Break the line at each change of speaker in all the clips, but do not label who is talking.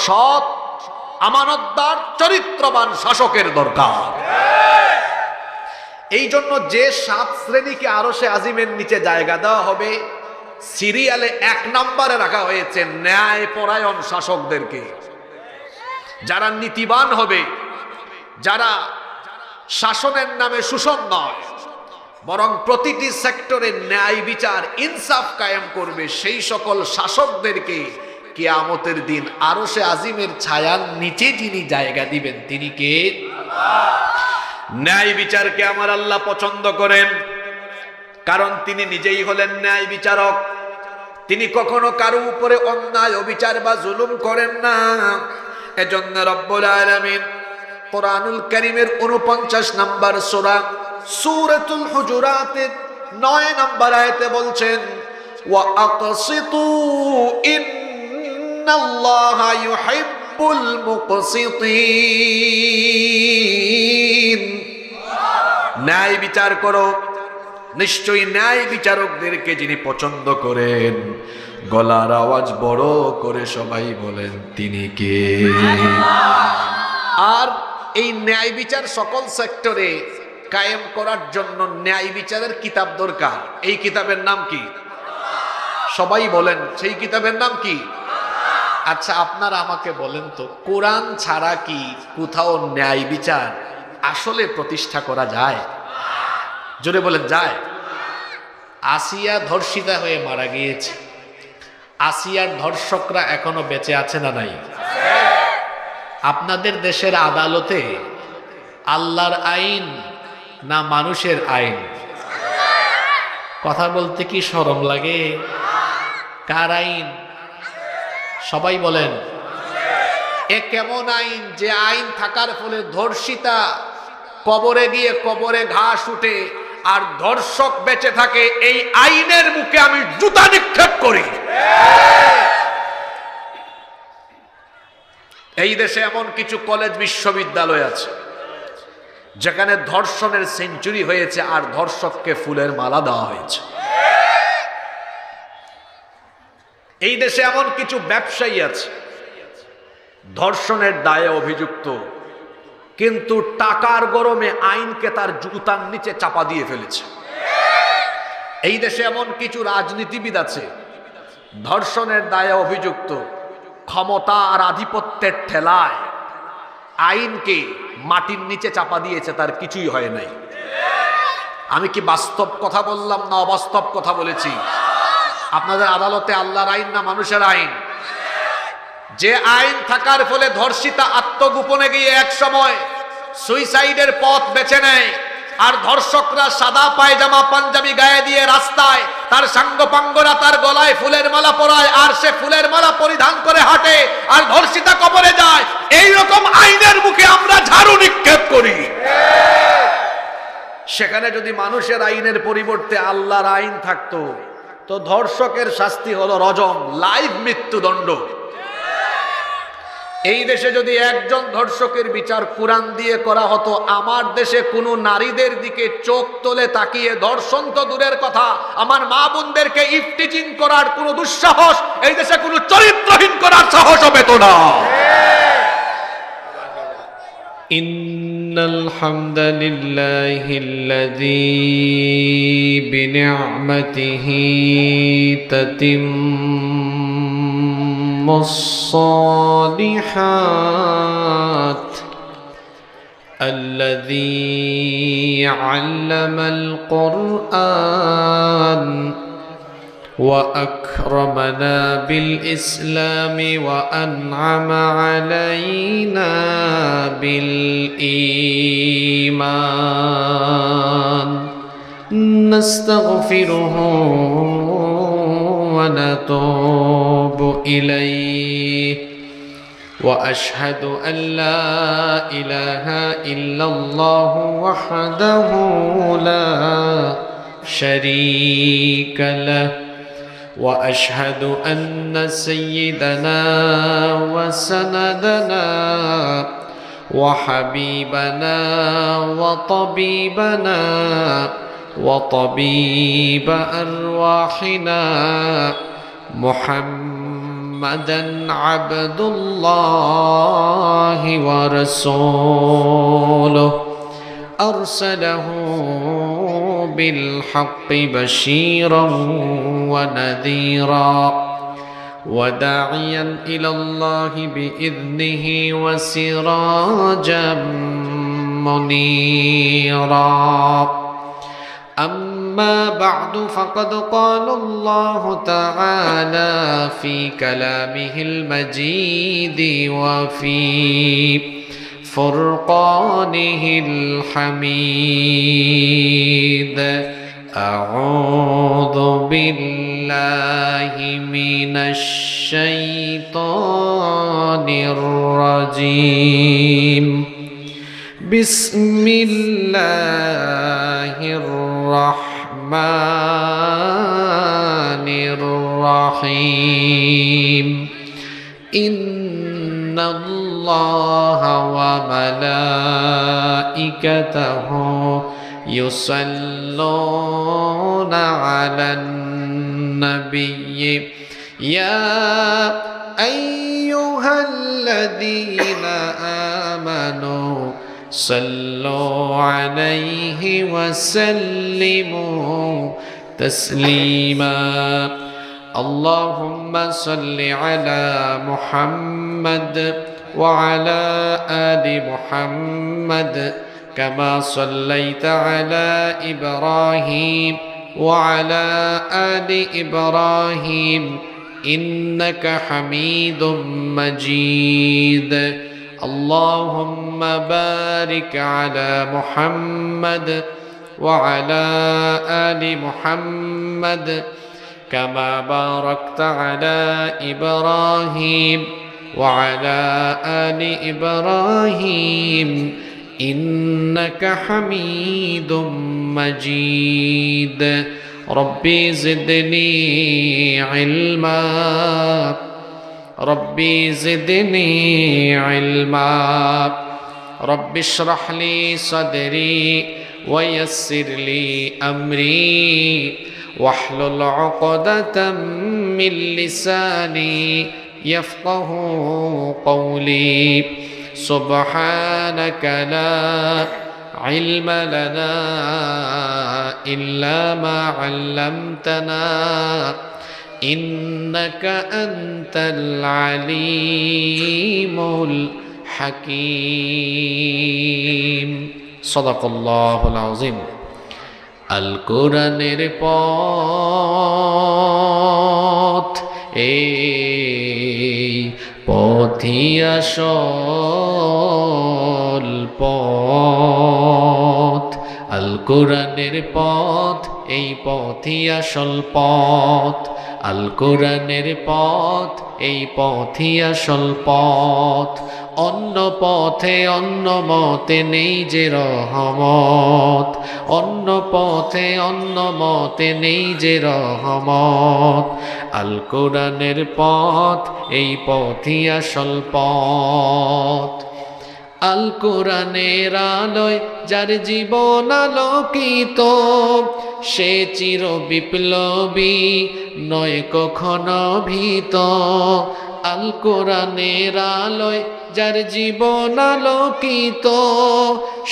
সৎ আমানতদার চরিত্রবান শাসকের দরকার। এই জন্য যে 7 শ্রেণীকে আরশে আজিমের নিচে জায়গা দেওয়া হবে, সিরিয়ালে 1 নম্বরে রাখা হয়েছে ন্যায় পরায়ণ শাসকদেরকে, যারা নীতিবান হবে, যারা শাসনের নামে শোষণ নয় বরং প্রতিটি সেক্টরে ন্যায় বিচার ইনসাফ কায়েম করবে, সেই সকল শাসকদেরকে কিয়ামতের দিন আরশে আজিমের ছায়ার নিচে যিনি জায়গা দিবেন তিনি কে? ন্যায় বিচারকে আমার আল্লাহ পছন্দ করেন, কারণ তিনি নিজেই হলেন ন্যায় বিচারক। তিনি কখনো কারো উপরে অন্যায় অবিচার বা জুলুম করেন না। এজন্য রব্বুল আলামিন কোরআনুল কারীমের 49 নম্বর সূরা সূরাতুল হুজুরাতের 9 নম্বর আয়াতে বলছেন, ওয়া আকসিতু ইন্নাল্লাহা ইউহিব্বুল মুকসিতিন। ন্যায় বিচার করো, নিশ্চয়ই ন্যায় বিচারকদেরকে যিনি পছন্দ করেন। গলার আওয়াজ বড় করে সবাই বলেন তিনি কে? আর এই ন্যায় বিচার সকল সেক্টরে কায়েম করার জন্য ন্যায় বিচারের কিতাব দরকার। এই কিতাবের নাম কি? সবাই বলেন, সেই কিতাবের নাম কি? আচ্ছা, আপনারা আমাকে বলেন তো, কোরআন ছাড়া কি কোথাও ন্যায় বিচার আসলে প্রতিষ্ঠা করা যায়? জোরে বলেন, যায়? আসিয়া ধর্ষিতা হয়ে মারা গিয়েছে, আসিয়ার ধর্ষকরা এখনো বেঁচে আছে না নাই? আপনাদের দেশের আদালতে আল্লাহর আইন না মানুষের আইন? কথা বলতে কি শরম লাগে? কার আইন? সবাই বলেন। এ কেমন আইন যে আইন থাকার ফলে ধর্ষিতা কবরে গিয়ে কবরে ঘাস উঠে আর ধর্ষক বেঁচে থাকে? এই আইনের মুখে আমি জুতা নিক্ষেপ করি। এই দেশে এমন কিছু কলেজ বিশ্ববিদ্যালয় আছে যেখানে ধর্ষণের সেঞ্চুরি হয়েছে আর ধর্ষককে ফুলের মালা দেওয়া হয়েছে। এই দেশে এমন কিছু ব্যবসায়ী আছে ধর্ষণের দায়ে অভিযুক্ত, কিন্তু টাকার গরমে আইনকে তার জুতার নিচে চাপা দিয়ে ফেলেছে। এই দেশে এমন কিছু রাজনীতিবিদ আছে ধর্ষণের দায়ে অভিযুক্ত, ক্ষমতা আর আধিপত্যের ঠেলায় আইনকে মাটির নিচে চাপা দিয়েছে, তার কিছুই হয় নাই। আমি কি বাস্তব কথা বললাম না অবাস্তব কথা বলেছি? আপনাদের আদালতে আল্লাহর আইন না মানুষের আইন? যে আইন থাকার ফলে ধর্ষিতা আত্মগোপনে গিয়ে এক সময় সুইসাইডের পথ বেছে নেয়, আর ধর্ষকরা সাদা পায়জামা পাঞ্জাবি গায়ে দিয়ে রাস্তায় তার সাঙ্গপাঙ্গরা তার গলায় ফুলের মালা পরায়, আর সে ফুলের মালা পরিধান করে হাঁটে, আর ধর্ষিতা কবরে যায়। এই রকম আইনের মুখে আমরা ঝাড়ু নিক্ষেপ করি। সেখানে যদি মানুষের আইনের পরিবর্তে আল্লাহর আইন থাকতো, তো ধর্ষকের শাস্তি হলো রজম, লাইভ মৃত্যুদণ্ড। এই দেশে যদি একজন ধর্ষকের বিচার কোরআন দিয়ে করা হতো, আমার দেশে কোনো নারীদের দিকে চোখ তোলে তাকিয়ে ধর্ষণ তো দূরের কথা, আমার মা বোনদেরকে ইফটিজিং করার কোনো দুঃসাহস এই দেশে কোনো চরিত্রহীন করার সাহস পেত না।
ইন্নাল হামদালিল্লাহিল্লাযী বিনি'মাতিহি তাতিম্মুস সালিহাত الذي علم القرآن وأكرمنا بالإسلام وأنعم علينا بالإيمان نستغفره ونتوب إليه وأشهد أن لا إله إلا الله وحده لا شريك له وأشهد أن سيدنا وسندنا وحبيبنا وطبيبنا وطبيب أرواحنا محمد محمدا عبد الله ورسوله أرسله بالحق بشيرا ونذيرا وداعيا إلى الله بإذنه وسراجا منيرا أما بعد فقد قال الله تعالى في كلامه المجيد وفي فرقانه الحميد أعوذ بالله من الشيطان الرجيم بسم الله الرحمن الرحيم إن الله وملائكته يصلون على النبي يا أيها الذين آمنوا صلوا عليه وسلموا تسليما اللهم صل على محمد وعلى آل محمد كما صليت على إبراهيم وعلى آل إبراهيم إنك حميد مجيد اللهم بارك على محمد وعلى آل محمد كما باركت على إبراهيم وعلى آل إبراهيم إنك حميد مجيد ربي زدني علما ربي زدني علما رب اشرح لي صدري ويسر لي أمري واحلل عقدة من لساني يفقه قولي سبحانك لا علم لنا إلا ما علمتنا إنك أنت العليم الحكيم صدق الله العظيم আল কোরআনের পথ এই পথই আসল পথ আল কোরআনের পথ এই পথই আসল পথ আল কোরআনের পথ এই পথই আসল পথ অন্য পথে অন্য মতে নেই যে রহমত অন্য পথে অন্য মতে নেই যে রহমত আল কোরআনের পথ এই পথই আসল পথ আল কোরআনের আলোয় যার জীবন আলোকিত সে চির বিপ্লবী নয় কখনো ভীত আল কোরআনের আলোয় যার জীবন আলোকিত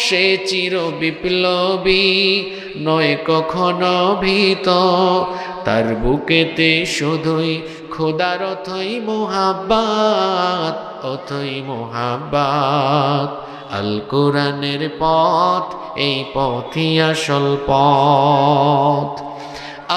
সে চির বিপ্লবী নয় কখনো ভীত তার বুকেতে শুধুই খোদার অথই মোহাব্বত অথই মোহাব্বত আল কোরআনের পথ এই পথই আসল পথ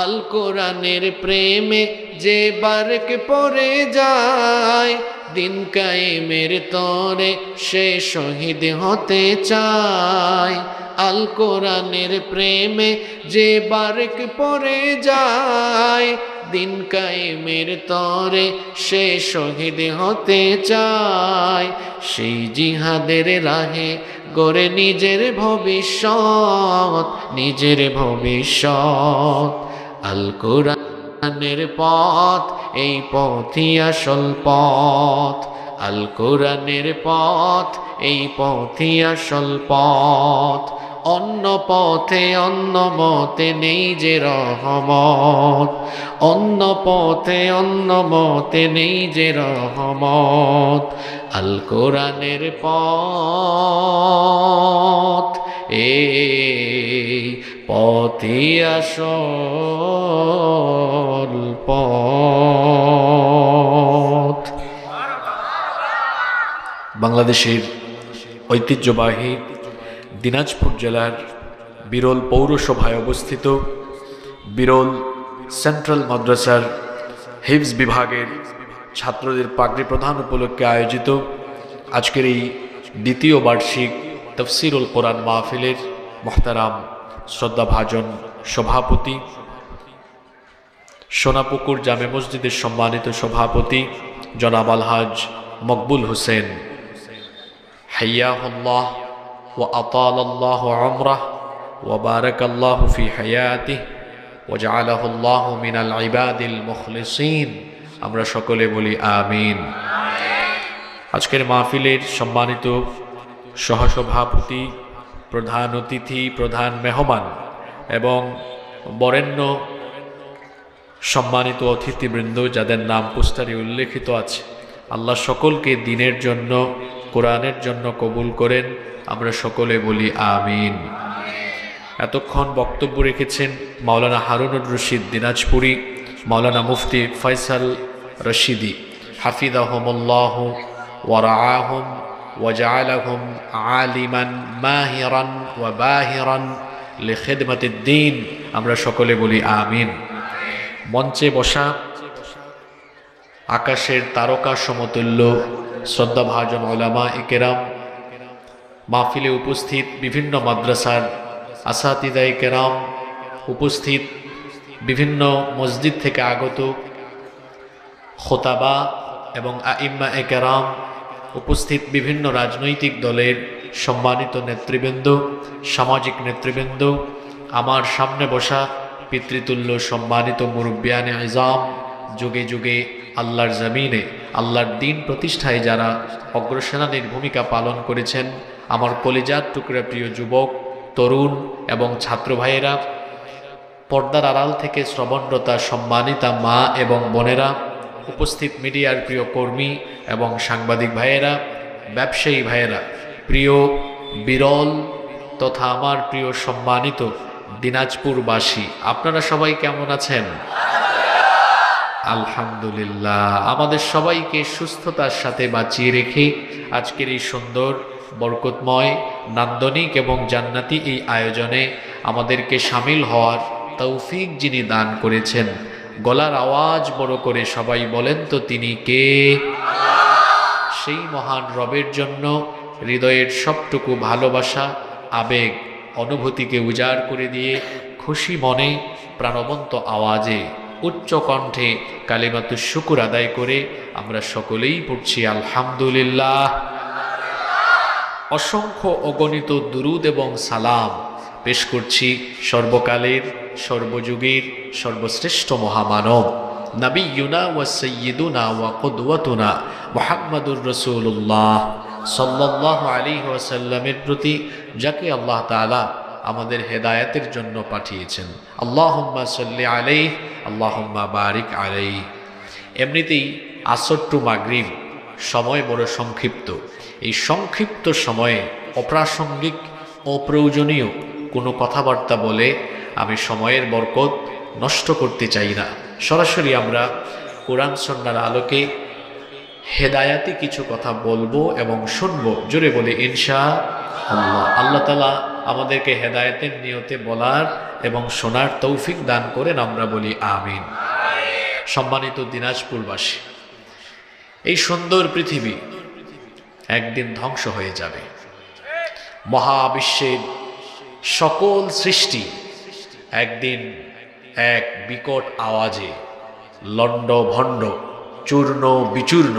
আল কোরআনের প্রেমে যে বারক পড়ে যায় দিন কায়েমের তরে সে শহীদ হতে চায় আল কোরআনের প্রেমে যে বারক পড়ে যায় দিন কায়েমের তরে সে শহীদ হতে চায় সেই জিহাদের রাহে গড়ে নিজের ভবিষ্যৎ নিজের ভবিষ্যৎ আল কোরআনের পথ এই পথই আসল পথ আল কোরআনের পথ এই পথই আসল পথ অন্য পথে অন্য মতে নেই যে রহমত, অন্য পথে অন্য মতে নেই যে রহমত। আল কোরআনের পথ, এই পথই আসল পথ। বাংলাদেশের ঐতিহ্যবাহী দিনাজপুর জেলার বিরল পৌরসভায় অবস্থিত বিরল সেন্ট্রাল মাদ্রাসার হিফজ বিভাগের ছাত্রদের পাগড়ি প্রদান উপলক্ষে আয়োজিত আজকের এই দ্বিতীয় বার্ষিক তফসিরুল কোরআন মাহফিলের মোহতারাম শ্রদ্ধাভাজন সভাপতি, সোনাপুকুর জামে মসজিদের সম্মানিত সভাপতি জনাব আলহাজ মকবুল হোসেন, হাইয়াহুল্লাহ ওয়া আতালাল্লাহু উমরাহ ওয়া বারাকাল্লাহু ফি হায়াতিহি ওয়া জাআলাহুল্লাহু মিনাল ইবাদিল মুখলিসিন। আমরা সকলে বলি আমিন। আজকের মাহফিলের সম্মানিত সহসভাপতি, প্রধান অতিথি, প্রধান মেহমান এবং বরেণ্য সম্মানিত অতিথিবৃন্দ যাদের নাম পোস্টারে উল্লেখিত আছে, আল্লাহ সকলকে দিনের জন্য, কোরআনের জন্য কবুল করেন। আমরা সকলে বলি আমিন। এতক্ষণ বক্তব্য রেখেছেন মাওলানা হারুনুর রশিদ দিনাজপুরি, মাওলানা মুফতি ফয়সাল রশিদি হাফিজাহুমুল্লাহ ওয়া রাআহুম ওয়া জাআলাহুম আলিমান মাহিরান ওয়া বাহিরান লিখিদমাতিদ দ্বীন। আমরা সকলে বলি আমিন। মঞ্চে বসা আকাশের তারকা সমতুল্য শ্রদ্ধাভাজন উলামা ইকেরাম, মাহফিলে উপস্থিত বিভিন্ন মাদ্রাসার আসাতিদায়ে কেরাম, উপস্থিত বিভিন্ন মসজিদ থেকে আগত খোতাবা এবং আইম্মা এ কেরাম, উপস্থিত বিভিন্ন রাজনৈতিক দলের সম্মানিত নেতৃবৃন্দ, সামাজিক নেতৃবৃন্দ, আমার সামনে বসা পিতৃতুল্য সম্মানিত মুরব্বিয়ানে আযম, যুগে যুগে আল্লাহর জমিনে আল্লাহর দ্বীন প্রতিষ্ঠায় যারা অগ্রসেনানীর ভূমিকা পালন করেছেন, আমার কলিজার টুকরা প্রিয় যুবক, তরুণ এবং ছাত্র ভাইয়েরা, পর্দার আড়াল থেকে শ্রবণরতা সম্মানিতা মা এবং বোনেরা, উপস্থিত মিডিয়ার প্রিয় কর্মী এবং সাংবাদিক ভাইয়েরা, ব্যবসায়ী ভাইয়েরা, প্রিয় বিরল তথা আমার প্রিয় সম্মানিত দিনাজপুরবাসী, আপনারা সবাই কেমন আছেন? আলহামদুলিল্লাহ। আমাদের সবাইকে সুস্থতার সাথে বাঁচিয়ে রেখে আজকের এই সুন্দর, বরকতময়, নান্দনিক এবং জান্নাতি এই আয়োজনে আমাদেরকে সামিল হওয়ার তৌফিক যিনি দান করেছেন, গলার আওয়াজ বড় করে সবাই বলেন তো তিনি কে? সেই মহান রবের জন্য হৃদয়ের সবটুকু ভালোবাসা, আবেগ, অনুভূতিকে উজাড় করে দিয়ে খুশি মনে প্রাণবন্ত আওয়াজে উচ্চ কণ্ঠে কালিমাতুশ শুকুর আদায় করে আমরা সকলেই পড়ছি আলহামদুলিল্লাহ। অসংখ্য অগণিত দুরুদ এবং সালাম পেশ করছি সর্বকালের, সর্বযুগের সর্বশ্রেষ্ঠ মহামানব নবিয়ুনা ওয়া সাইয়্যিদুনা ওয়া কুদওয়াতুনা মুহাম্মাদুর রাসূলুল্লাহ সাল্লাল্লাহু আলাইহি ওয়াসাল্লামের প্রতি, যাকে আল্লাহ তাআলা আমাদের হেদায়েতের জন্য পাঠিয়েছেন। আল্লাহুম্মা সাল্লি আলাইহি, আল্লাহুম্মা বারিক আলাইহি। এমনিতেই আসর টু মাগরিব সময় বড় সংক্ষিপ্ত। এই সংক্ষিপ্ত সময়ে অপ্রাসঙ্গিক, অপ্রয়োজনীয় কোনো কথাবার্তা বলে আমি সময়ের বরকত নষ্ট করতে চাই না। সরাসরি আমরা কোরআন সুন্নাহর আলোকে হেদায়াতি কিছু কথা বলবো এবং শুনবো। জোরে বলে ইনশাআল্লাহ। আল্লাহ তাআলা আমাদেরকে হেদায়েতের নিয়তে বলার এবং শোনার তৌফিক দান করেন, আমরা বলি আমিন। সম্মানিত দিনাজপুরবাসী, এই সুন্দর পৃথিবী একদিন ধ্বংস হয়ে যাবে। মহাবিশ্বের সকল সৃষ্টি একদিন এক বিকট আওয়াজে লণ্ড ভণ্ড, চূর্ণ বিচূর্ণ,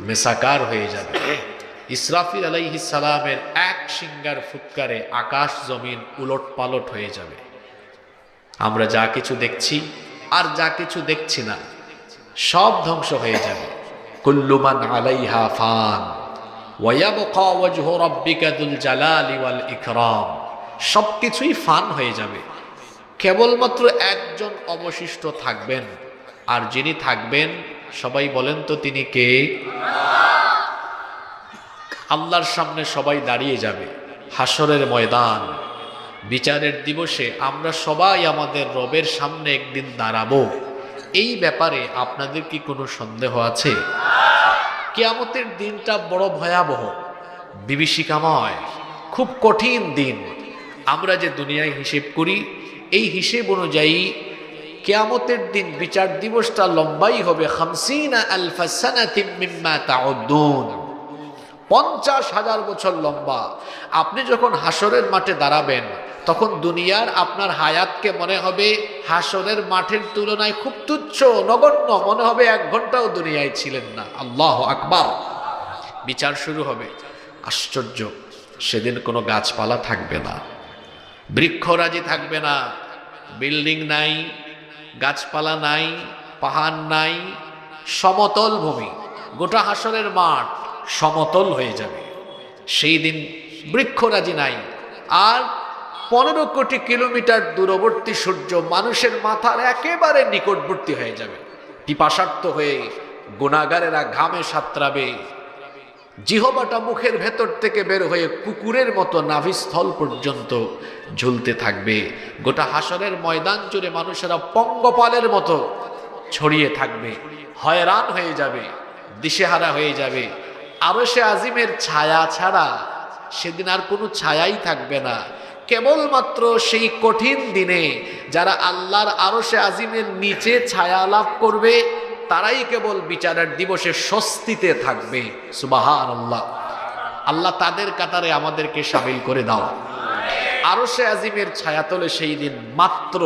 মেসাকার হয়ে যাবে। ইসরাফিল আলাইহিস সালামের এক সিঙ্গার ফুৎকারে আকাশ জমিন উলট পালট হয়ে যাবে। আমরা যা কিছু দেখছি আর যা কিছু দেখছি না সব ধ্বংস হয়ে যাবে। কুল্লু মান আলাইহা ফান ওয়া ইয়াবকা ওয়াজহু রাব্বিকা যুল জালালি ওয়াল ইকরাম। সবকিছুই ফান হয়ে যাবে। কেবলমাত্র একজন অবশিষ্ট থাকবেন, আর যিনি থাকবেন সবাই বলেন তো তিনি কে? আল্লাহর সামনে সবাই দাঁড়িয়ে যাবে হাসরের ময়দান, বিচারের দিবসে আমরা সবাই আমাদের রবের সামনে একদিন দাঁড়াবো। এই ব্যাপারে আপনাদের কি কোনো সন্দেহ আছে? কিয়ামতের দিনটা বড় ভয়াবহ, বিভীষিকাময়, খুব কঠিন দিন। আমরা যে দুনিয়ায় হিসেব করি, এই হিসেব অনুযায়ী কিয়ামতের দিন বিচার দিবসটা লম্বাই হবে 50,000 সানাতিন মিম্মা তাউদ্দুন, 50,000 বছর লম্বা। আপনি যখন হাসরের মাঠে দাঁড়াবেন, তখন দুনিয়ার আপনার হায়াতকে মনে হবে হাসরের মাঠের তুলনায় খুব তুচ্ছ, নগণ্য মনে হবে। 1 ঘন্টাও দুনিয়ায় ছিলেন না। আল্লাহু আকবার। বিচার শুরু হবে। আশ্চর্য, সেদিন কোনো গাছপালা থাকবে না, বৃক্ষরাজি থাকবে না, বিল্ডিং নাই, গাছপালা নাই, পাহাড় নাই, সমতল ভূমি। গোটা হাসরের মাঠ সমতল হয়ে যাবে। সেই দিন বৃক্ষরাজি নাই, আর 15 কোটি কিলোমিটার দূরবর্তী সূর্য মানুষের মাথার একেবারে নিকটবর্তী হয়ে যাবে। পিপাসার্ত হয়ে গুনাহগারেরা ঘামে সাতরাবে, জিহবাটা মুখের ভেতর থেকে বের হয়ে কুকুরের মতো নাভিস্থল পর্যন্ত ঝুলতে থাকবে। গোটা হাসরের ময়দান জুড়ে মানুষেরা পঙ্গপালের মতো ছড়িয়ে থাকবে, হয়রান হয়ে যাবে, দিশেহারা হয়ে যাবে। আরশে আজিমের ছায়া ছাড়া সেদিন আর কোনো ছায়াই থাকবে না। কেবলমাত্র সেই কঠিন দিনে যারা আল্লাহর আরশে আজিমের নিচে ছায়া লাভ করবে, তারাই কেবল বিচারের দিবসে স্বস্তিতে থাকবে। সুবহানাল্লাহ। আল্লাহ তাদের কাতারে আমাদেরকে শামিল করে দাও। আরশে আজিমের ছায়াতলে সেই দিন মাত্র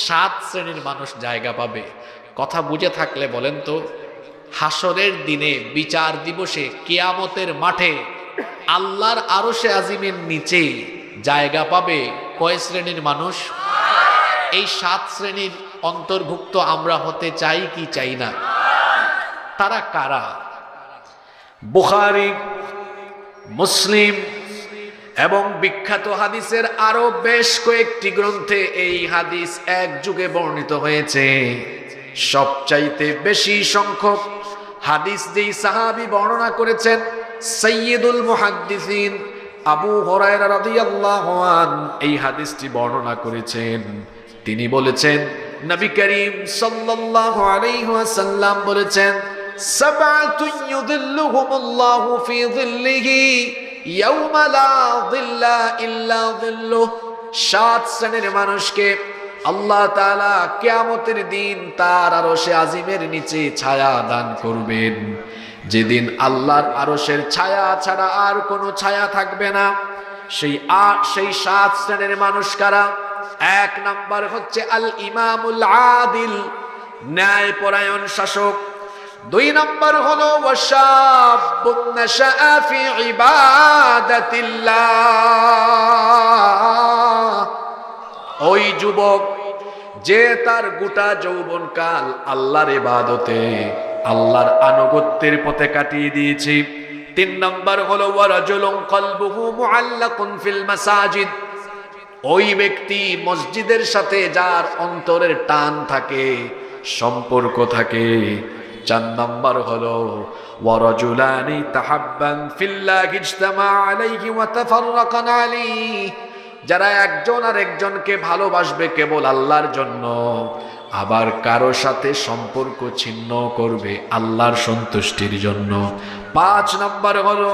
7 শ্রেণীর মানুষ জায়গা পাবে। কথা বুঝে থাকলে বলেন তো, হাসরের দিনে বিচার দিবসে কিয়ামতের মাঠে আল্লাহর আরশে আজিমের নিচে জায়গা পাবে কয় শ্রেণীর মানুষ? এই 7 শ্রেণীর অন্তর্ভুক্ত আমরা হতে চাই কি চাই না? তারা কারা? বুখারী, মুসলিম এবং বিখ্যাত হাদিসের আরো বেশ কয়েকটি গ্রন্থে এই হাদিস এক যুগে বর্ণিত হয়েছে। সবচাইতে বেশি সংখ্যক হাদিস যেই সাহাবী বর্ণনা করেছেন, সাইয়্যিদুল মুহাদ্দিসিন আবু হুরায়রা রাদিয়াল্লাহু আনহু এই হাদিসটি বর্ণনা করেছেন। তিনি বলেছেন, নবী করিম সাল্লাল্লাহু আলাইহি ওয়াসাল্লাম বলেছেন, সাবআতুন ইউযিল্লুহুমুল্লাহু ফি যিল্লিহি ইয়াওমা লা যিল্লা ইল্লা যিল্লুহ। 7 শ্রেণীর মানুষকে আল্লাহ তাআলা কিয়ামতের দিন তার আরশে আজিমের নিচে ছায়া দান করবেন, যেদিন আল্লাহর আরশের ছায়া ছাড়া আর কোনো ছায়া থাকবে না। সেই 7 শ্রেণীর মানুষ কারা? 1 নাম্বার হচ্ছে আল ইমামুল আদিল, ন্যায়পরায়ণ শাসক। 2 নাম্বার হলো ওয়াশাবুন নাশাআ ফি ইবাদাতিল্লাহ, ওই যুবক যে তার গোটা যৌবনকাল আল্লাহর ইবাদতে, আল্লাহর আনুগত্যের পথে কাটিয়ে দিয়েছে। 3 নাম্বার হলো ওয়ারাজুলুন কলবুহু মুআল্লাকুন ফিল মাসাজিদ, ওই ব্যক্তি মসজিদের সাথে যার অন্তরের টান থাকে, সম্পর্ক থাকে। 4 নাম্বার হলো ওয়ারাজুলানি তাহাব্বান ফিল্লাহি ইজতামা আলাইহি ওয়া তাফাররাকা আলাইহি, যারা একজন আর একজনকে ভালোবাসবে কেবল আল্লাহর জন্য, আবার কারো সাথে সম্পর্ক ছিন্ন করবে আল্লাহর সন্তুষ্টির জন্য। 5 নাম্বার হলো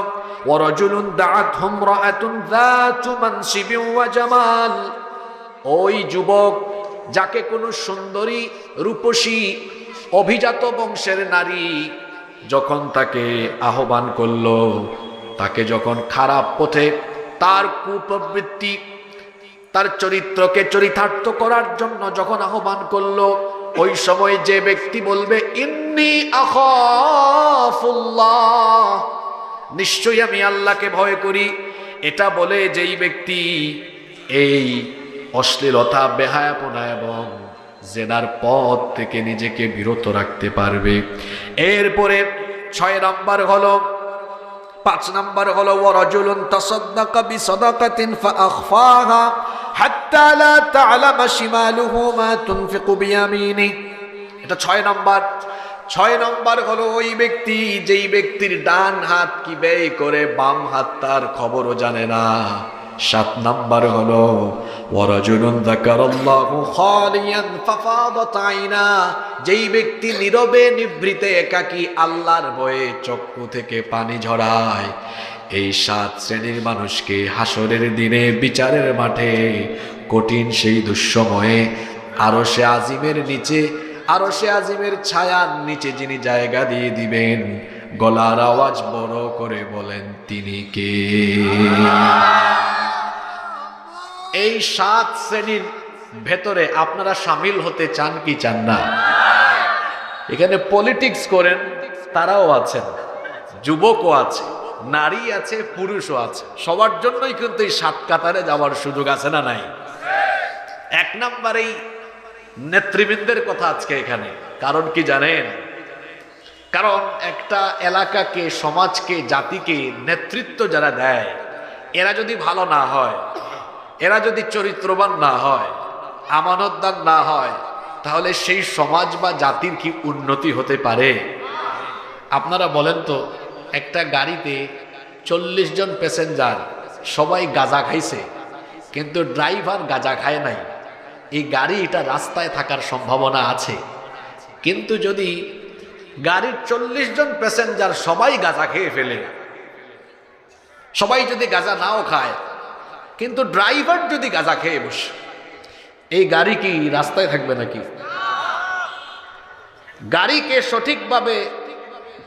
ওয়ারাজুলুন দাআতহু ইমরাআতুন যাতু মানসিবিন ওয়া জামাল, ওই যুবক যাকে কোনো সুন্দরী, রূপসী, অভিজাত বংশের নারী যখন তাকে আহ্বান করলো, তাকে যখন খারাপ পথে, তার কুপ্রবৃত্তি, তার চরিত্রকে চরিতার্থ করার জন্য যখন আহ্বান করলো, ওই সময় যে ব্যক্তি বলবে ইন্নী আখাফুল্লাহ, নিশ্চয়ই আমি আল্লাহকে ভয় করি, এটা বলে যেই ব্যক্তি এই অশ্লীলতা, বেহায়াপনা এবং জেনার পথ থেকে নিজেকে বিরত রাখতে পারবে। এরপরে 6 নাম্বার হলো
5 নাম্বার হলো ওয়ারাজুলুন তাসাদদাকা বিসাদাকাতিন ফাআখফাহা হাত্তা লা তা'লামা শিমালুহু মা তুনফিকু বিয়ামিনি। এটা 6 নাম্বার। 6 নাম্বার হলো ওই ব্যক্তি যেই ব্যক্তির ডান হাত কি ব্যয় করে বাম হাত তার খবরও জানে না। 7 নাম্বার হলো ওয়ারাজুলুন যাকারাল্লাহু খালিয়ান ফাফাদাত আইনা, যেই ব্যক্তি নীরবে নিভৃতে একাকী আল্লাহর ভয়ে চক্ষু থেকে পানি ঝরায়। এই 7 শ্রেণীর মানুষকে হাসরের দিনে বিচারের মাঠে কঠিন সেই দুঃসময়ে আরশে আজিমের নিচে, আরশে আজিমের ছায়ার নিচে যিনি জায়গা দিয়ে দিবেন, গলার আওয়াজ বড় করে বলেন তিনি কে? এই 7 শ্রেণীর ভেতরে আপনারা সামিল হতে চান কি চান না? এখানে পলিটিক্স করেন তারাও আছেন, যুবকও আছে, নারী আছে, পুরুষও আছে। সবার জন্যই কিন্তু এই 7 কাতারে যাওয়ার সুযোগ আছে না নাই? 1 নম্বরেই নেতৃবৃন্দের কথা আজকে এখানে। কারণ কি জানেন? কারণ একটা এলাকাকে, সমাজকে, জাতিকে নেতৃত্ব যারা দেয়, এরা যদি ভালো না হয়, এরা যদি চরিত্রবান না হয়, আমানতদার না হয়, তাহলে সেই সমাজ বা জাতির কি উন্নতি হতে পারে? আপনারা বলেন তো, একটা গাড়িতে 40 জন প্যাসেঞ্জার সবাই গাঁজা খাইছে, কিন্তু ড্রাইভার গাঁজা খায় নাই, এই গাড়িটা রাস্তায় থাকার সম্ভাবনা আছে। কিন্তু যদি গাড়ির 40 জন প্যাসেঞ্জার সবাই গাঁজা খেয়ে ফেলে, সবাই যদি গাঁজা নাও খায়, কিন্তু ড্রাইভার যদি গাঁজা খেয়ে বসে, এই গাড়ি কি রাস্তায় থাকবে নাকি? গাড়িকে সঠিকভাবে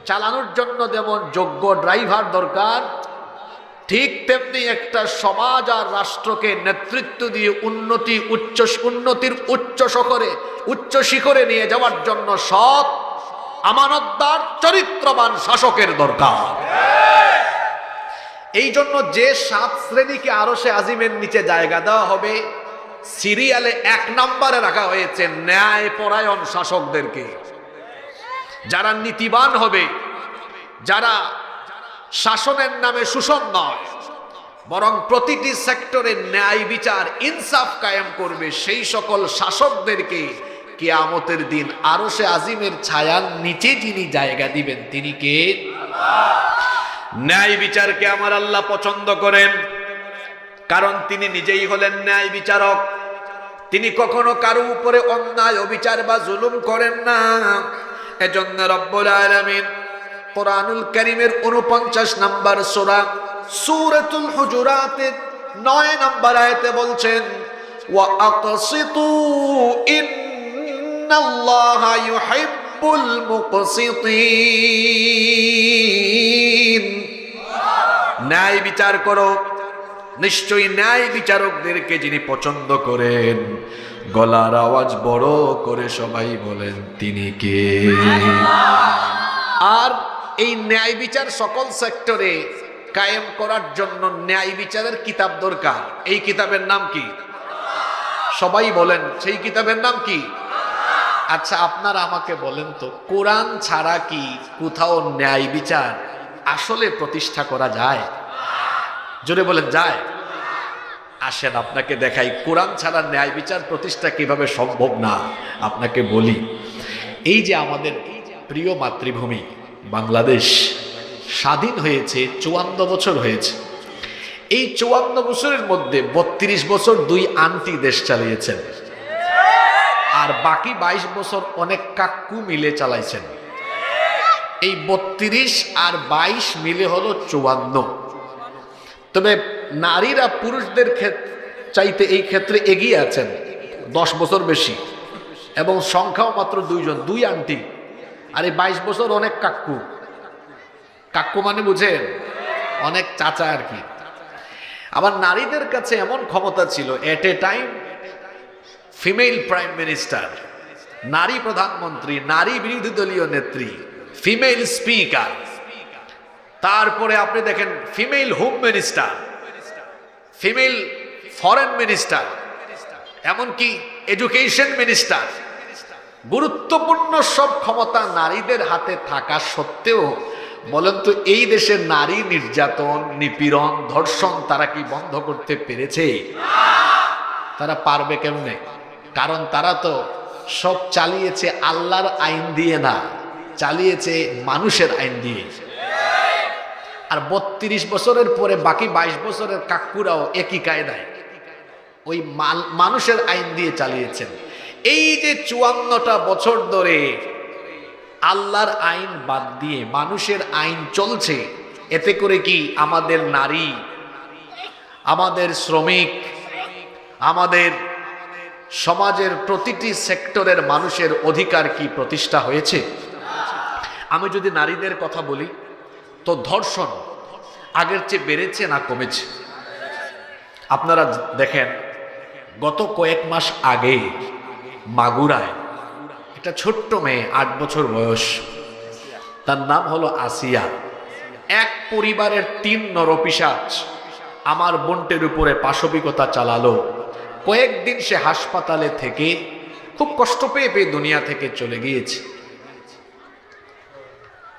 চালানোর জন্য যেমন যোগ্য ড্রাইভার দরকার, ঠিক তেমনি একটা সমাজ আর রাষ্ট্রকে নেতৃত্ব দিয়ে উন্নতির উচ্চ শিখরে নিয়ে যাওয়ার জন্য সৎ, আমানতদার, চরিত্রবান শাসকের দরকার। এই জন্য যে 7 শ্রেণীকে আরশে আজিমের নিচে জায়গা দেওয়া হবে, সিরিয়ালে 1 নম্বরে রাখা হয়েছে ন্যায়পরায়ণ শাসকদেরকে। যারা নীতিবান হবে, যারা শাসনের নামে শোষণ নয়, বরং প্রতিটি সেক্টরে ন্যায় বিচার, ইনসাফ কায়েম করবে, সেই সকল শাসকদেরকে কিয়ামতের দিন আরশে আজিমের ছায়ার নিচে যিনি জায়গা দিবেন তিনি কে? ন্যায় বিচারকে আমার আল্লাহ পছন্দ করেন, কারণ তিনি নিজেই হলেন ন্যায় বিচারক। তিনি কখনো কারো উপরে অন্যায়, অবিচার বা জুলুম করেন না। এজন্য রব্বুল আলামিন কোরআনুল কারীমের 49 নম্বর সূরা সূরাতুল হুজুরাতের 9 নম্বর আয়াতে বলছেন, ওয়া আকসিতু ইন্নাল্লাহা ইউহিব্বুল মুকসিতিন। ন্যায় বিচার করো, নিশ্চয়ই ন্যায় বিচারকদেরকে যিনি পছন্দ করেন। গলার আওয়াজ বড় করে সবাই বলেন তিনি কে? আর এই ন্যায় বিচার সকল সেক্টরে কায়েম করার জন্য ন্যায় বিচারের কিতাব দরকার। এই কিতাবের নাম কি? সবাই বলেন, সেই কিতাবের নাম কি? আচ্ছা, আপনারা আমাকে বলেন তো, কোরআন ছাড়া কি কোথাও ন্যায় বিচার আসলে প্রতিষ্ঠা করা যায়? জোরে বলেন, যায়? আসেন আপনাকে দেখাই কোরআন ছাড়া ন্যায় বিচার প্রতিষ্ঠা কিভাবে সম্ভব না। আপনাকে বলি, এই যে আমাদের প্রিয় মাতৃভূমি বাংলাদেশ স্বাধীন হয়েছে 54 বছর হয়েছে। এই 54 বছরের মধ্যে 32 বছর 2 আন্টি দেশ চালিয়েছেন, আর বাকি 22 বছর অনেক কাকু মিলে চালাইছেন। এই 32 আর 22 মিলে হলো 54। তবে নারীরা পুরুষদের চাইতে এই ক্ষেত্রে এগিয়ে আছেন 10 বছর বেশি, এবং সংখ্যাও মাত্র 2 জন, 2 আন্টি। আর এই 22 বছর অনেক কাকু। কাকু মানে বুঝেন, অনেক চাচা আর কি। আবার নারীদের কাছে এমন ক্ষমতা ছিল, at a time female prime minister, নারী প্রধানমন্ত্রী, নারী বিরোধী দলীয় নেত্রী, ফিমেল স্পিকার, তারপরে আপনি দেখেন female home minister, female foreign minister, এমনকি এডুকেশন মিনিস্টার। গুরুত্বপূর্ণ সব ক্ষমতা নারীদের হাতে থাকা সত্ত্বেও বলেন তো এই দেশের নারী নির্যাতন, নিপীড়ন, ধর্ষণ তারা কি বন্ধ করতে পেরেছে? তারা পারবে কেমনে? কারণ তারা তো সব চালিয়েছে আল্লাহর আইন দিয়ে না, চালিয়েছে মানুষের আইন দিয়ে। আর 32 বছরের পরে বাকি 22 বছরের কাকুরাও একই কায়দায় ওই মানুষের আইন দিয়ে চালিয়েছেন। এই যে 54টা বছর ধরে আল্লাহর আইন বাদ দিয়ে মানুষের আইন চলছে, এতে করে কি আমাদের নারী, আমাদের শ্রমিক, আমাদের সমাজের প্রতিটি সেক্টরের মানুষের অধিকার কি প্রতিষ্ঠা হয়েছে? আমি যদি নারীদের কথা বলি তো ধর্ষণ আগের চেয়ে বেড়েছে না কমেছে? আপনারা দেখেন, গত কয়েক মাস আগে মাগুরায় একটা ছোট্ট মেয়ে, 8 বছর বয়স, তার নাম হলো আসিয়া। এক পরিবারের 3 নরপিশাচ আমার বোনটের উপরে পাশবিকতা চালালো। কয়েকদিন সে হাসপাতালে থেকে খুব কষ্ট পেয়ে পেয়ে দুনিয়া থেকে চলে গিয়েছে।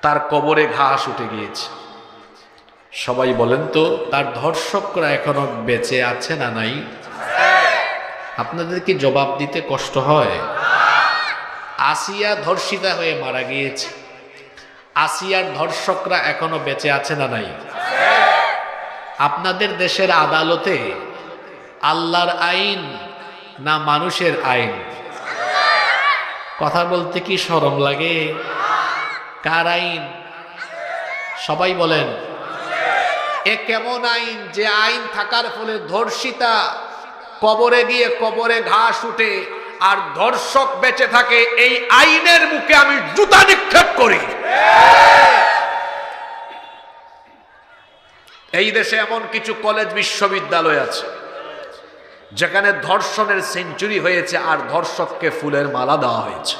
তার কবরে ঘাস উঠে গিয়েছে। সবাই বলেন তো, তার ধর্ষকরা এখনো বেঁচে আছে না নাই? আপনাদের কি জবাব দিতে কষ্ট হয়? আসিয়া ধর্ষিতা হয়ে মারা গিয়েছে, আসিয়ার ধর্ষকরা এখনো বেঁচে আছে না নাই? আপনাদের দেশের আদালতে আল্লাহর আইন না মানুষের আইন? কথা বলতে কি শরম লাগে? কার আইন? সবাই বলেন। এ কেমন আইন যে আইন থাকার ফলে ধর্ষিতা কবরে গিয়ে কবরে ঘাস উঠে আর ধর্ষক বেঁচে থাকে? এই আইনের মুখে আমি জুতা নিক্ষেপ করি। এই দেশে এমন কিছু কলেজ বিশ্ববিদ্যালয় আছে যেখানে ধর্ষণের সেঞ্চুরি হয়েছে আর ধর্ষককে ফুলের মালা দেওয়া হয়েছে।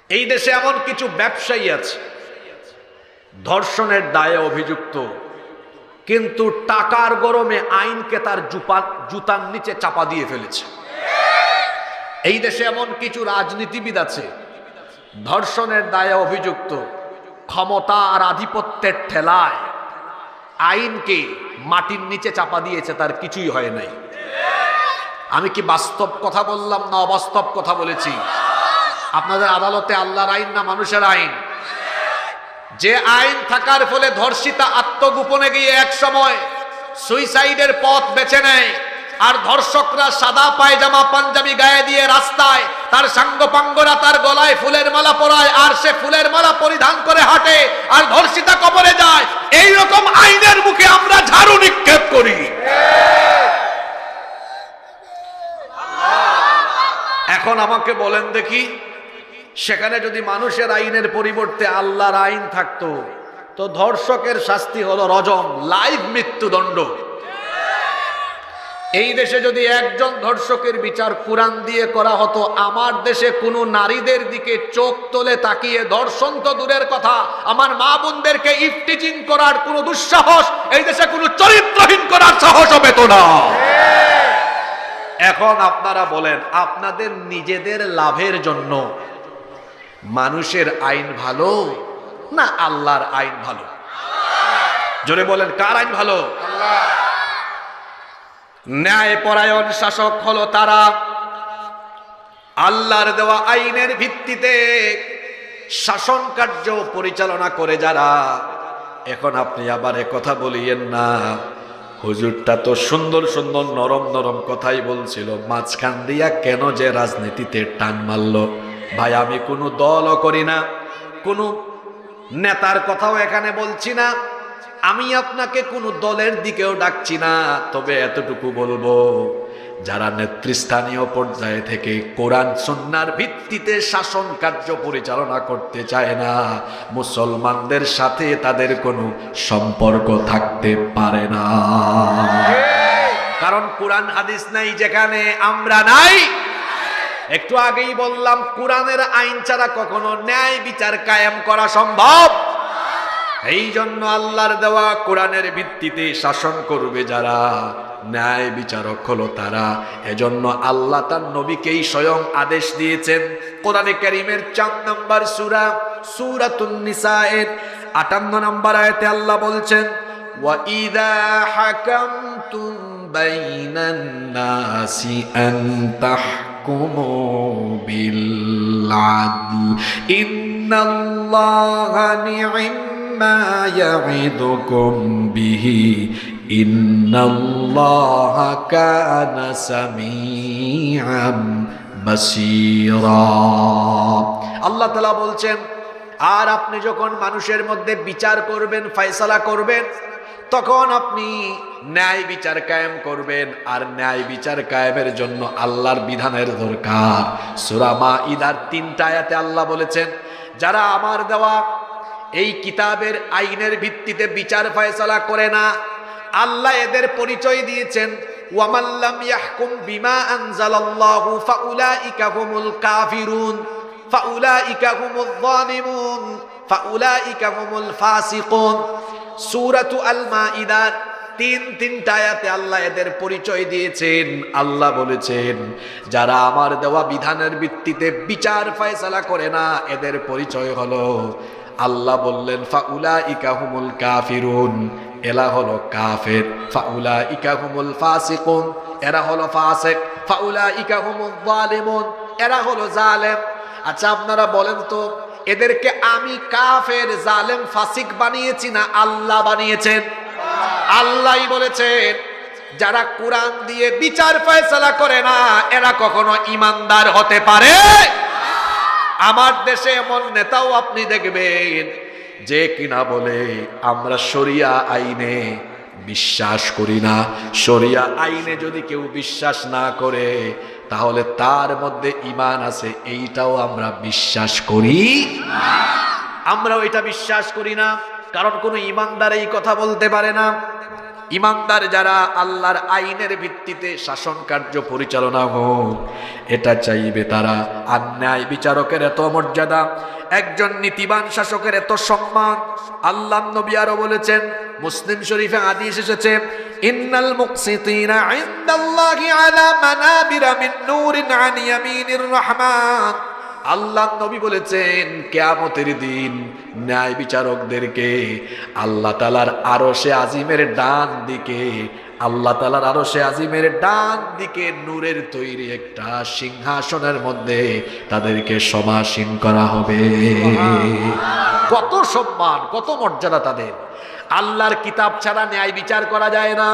এই দেশে এমন কিছু ব্যবসায়ী আছে ধর্ষণের দায়ে অভিযুক্ত, কিন্তু টাকার গরমে আইনকে তার জুতার নিচে চাপা দিয়ে ফেলেছে। এই দেশে এমন কিছু রাজনীতিবিদ আছে ধর্ষণের দায়ে অভিযুক্ত, ক্ষমতা আর আধিপত্যের ঠেলায় আইনকে মাটির নিচে চাপা দিয়েছে, তার কিছুই হয় নাই। আমি কি বাস্তব কথা বললাম না অবাস্তব কথা বলেছি? আপনাদের আদালতে আল্লাহর আইন না মানুষের আইন? যে আইন থাকার ফলে ধর্ষিতা আত্মগোপনে গিয়ে এক সময় সুইসাইডের পথ বেছে নেয়, আর ধর্ষকরা সাদা পায়জামা পাঞ্জাবি গায়ে দিয়ে রাস্তায় তার সাঙ্গপাঙ্গরা তার গলায় ফুলের মালা পরায়, আর সে ফুলের মালা পরিধান করে হাঁটে, আর ধর্ষিতা কবরে যায়। এই রকম আইনের মুখে আমরা ঝাড়ু নিক্ষেপ করি। এখন আমাকে বলেন দেখি, সেখানে যদি মানুষের আইনের পরিবর্তে আল্লাহর আইন থাকতো তো ধর্ষকের শাস্তি হলো রজম, লাইভ মৃত্যুদণ্ড। এই দেশে যদি একজন ধর্ষকের বিচার কোরআন দিয়ে করা হতো, আমার দেশে কোনো নারীদের দিকে চোখ তোলে তাকিয়ে ধর্ষণ তো দূরের কথা, আমার মা বোনদেরকে ইফটিজিং করার কোনো দুঃসাহস এই দেশে কোনো চরিত্রহীন করার সাহসও পেত না। এখন আপনারা বলেন, আপনাদের নিজেদের লাভের জন্য মানুষের আইন ভালো না আল্লাহর আইন ভালো? জোরে বলেন, কার আইন ভালো? ন্যায় পরায়ণ শাসক হলো তারা আল্লাহর দেওয়া আইনের ভিত্তিতে শাসন কার্য পরিচালনা করে যারা। এখন আপনি আবার কথা বলিয়েন না, হুজুরটা তো সুন্দর সুন্দর নরম নরম কথাই বলছিল, মাঝখান দিয়া কেন যে রাজনীতিতে টান মারলো? ভাই, আমি কোনো দলও করি না, কোনো নেতার কথাও এখানে বলছি না, আমি আপনাকে কোনো দলের দিকেও ডাকছি না। তবে এতটুকু বলবো, যারা নেতৃস্থানীয় পর্যায়ে থেকে কোরআন সুন্নাহর ভিত্তিতে শাসন কার্য পরিচালনা করতে চায় না, মুসলমানদের সাথে তাদের কোনো সম্পর্ক থাকতে পারে না। কারণ কোরআন হাদিস নাই যেখানে আমরা নাই। একটু আগেই বললাম, কোরআনের আইন ছাড়া কখনো ন্যায় বিচার কায়েম করা সম্ভব? এই জন্য আল্লাহর দেওয়া কোরআনের ভিত্তিতে শাসন করবে যারা, ন্যায় বিচারক হলো তারা। এজন্য আল্লাহ তার নবীকেই স্বয়ং আদেশ দিয়েছেন। কোরআনে কারীমের 4 নম্বর সূরা সূরাতুন নিসায়ের 58 নম্বর আয়াতে আল্লাহ বলছেন, ওয়া ইযা হাকামতুম বাইনান নাসি আন তাহকুমু বিল আদল ইন্নাল্লাহা নি'ম্মা ইয়া'iদুকুম বিহি ইন্নাল্লাহা কানা সামিআম বাসীরা। আল্লাহ তাআলা বলছেন, আর আপনি যখন মানুষের মধ্যে বিচার করবেন, ফয়সালা করবেন, তখন আপনি ন্যায় বিচার কায়েম করবেন। আর ন্যায় বিচার কায়েমের জন্য আল্লাহর বিধানের দরকার। সূরা মাঈদার 3টা আয়াতে আল্লাহ বলেছেন, যারা আমার দেওয়া এই কিতাবের আইনের ভিত্তিতে বিচার ফয়সালা করে না, আল্লাহ এদের পরিচয় দিয়েছেন, ওয়ামান লাম ইয়াহকুম বিমা আনজালাল্লাহু ফাউলাইকা হুমুল কাফিরুন ফাউলাইকা হুমুয যালিমুন ফাউলাইকা হুমুল ফাসিকুন। সূরাতু আল মাঈদার 3টা আয়াতে আল্লাহ এদের পরিচয় দিয়েছেন। আল্লাহ বলেছেন, যারা আমার দেওয়া বিধানের ভিত্তিতে বিচার ফয়সালা করে না, এদের পরিচয় হলো, আল্লাহ বললেন, ফাউলাইকা হুমুল কাফিরুন, এরা হলো কাফের। ফাউলাইকা হুমুল ফাসিকুন, এরা হলো ফাসিক। ফাউলাইকা হুমুয যালিমুন, এরা হলো জালেম। আচ্ছা আপনারা বলেন তো, এদেরকে আমি কাফের, জালেম, ফাসিক বানিয়েছি না আল্লাহ বানিয়েছেন? আল্লাহই বলেছেন, যারা কোরআন দিয়ে বিচার ফয়সালা করে না, এরা কখনো ঈমানদার হতে পারে? আমার দেশে এমন নেতাও আপনি দেখবেন যে কিনা বলে, আমরা শরিয়া আইনে বিশ্বাস করি না। শরিয়া আইনে যদি কেউ বিশ্বাস না করে, তাহলে তার মধ্যে ঈমান আছে, এইটাও আমরা বিশ্বাস করি। আমরাও এটা বিশ্বাস করি না, কারণ কোন ঈমানদার এই কথা বলতে পারে না। ঈমানদার যারা আল্লাহর আইনের ভিত্তিতে শাসন কার্য পরিচালনা হোক, এটা চাইবে তারা। আর ন্যায় বিচারকের এত মর্যাদা, একজন নীতিবান শাসকের এত সম্মান। আল্লাহর নবী আরো বলেছেন, মুসলিম শরীফে হাদিস এসেছে, ইন্নাল মুকসিতিনা ইনদাল্লাহি আলা মানাবিরা মিন নূরিন আন ইয়ামিনির রহমান। আল্লাহর নবী বলেছেন, কিয়ামতের দিন ন্যায় বিচারকদেরকে আল্লাহ তাআলার আরশে আজিমের ডান দিকে, আল্লাহ তাআলার আরশে আজিমের ডান দিকে নূরের তৈরি একটা সিংহাসনের মধ্যে তাদেরকে সমাসীন করা হবে। কত সম্মান, কত মর্যাদা তাদের! আল্লাহর কিতাব ছাড়া ন্যায় বিচার করা যায় না।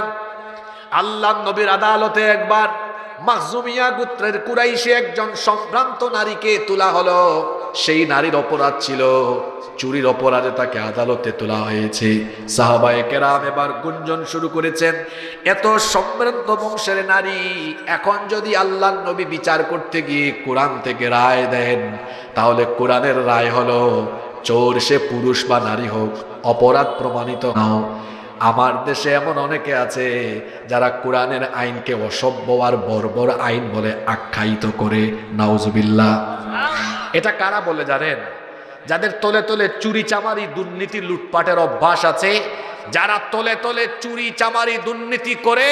আল্লাহর নবীর আদালতে একবার মাখজুমিয়া গোত্রের কুরাইশে একজন সম্ভ্রান্ত নারীকে তোলা হলো। সেই নারীর অপরাধ ছিল চুরির অপরাধে, তাকে আদালতে তোলা হয়েছে। সাহাবায়ে কেরাম এবার গুঞ্জন শুরু করেছেন, এত সম্ভ্রান্ত বংশের নারী, এখন যদি আল্লাহর নবী বিচার করতে গিয়ে কোরআন থেকে রায় দেন, তাহলে কোরআনের রায় হলো, চোর সে পুরুষ বা নারী হোক, অপরাধ প্রমাণিত নাও। আমার দেশে এমন অনেকে আছে যারা কোরআনের আইনকে অসভ্য আর বর্বর আইন বলে আখ্যায়িত করে। নাউজুবিল্লাহ। এটা কারা বলে জানেন? যাদের তলে তলে চুরি চামারি দুর্নীতি লুটপাটের অভ্যাস আছে, যারা তলে তলে চুরি চামারি দুর্নীতি করে,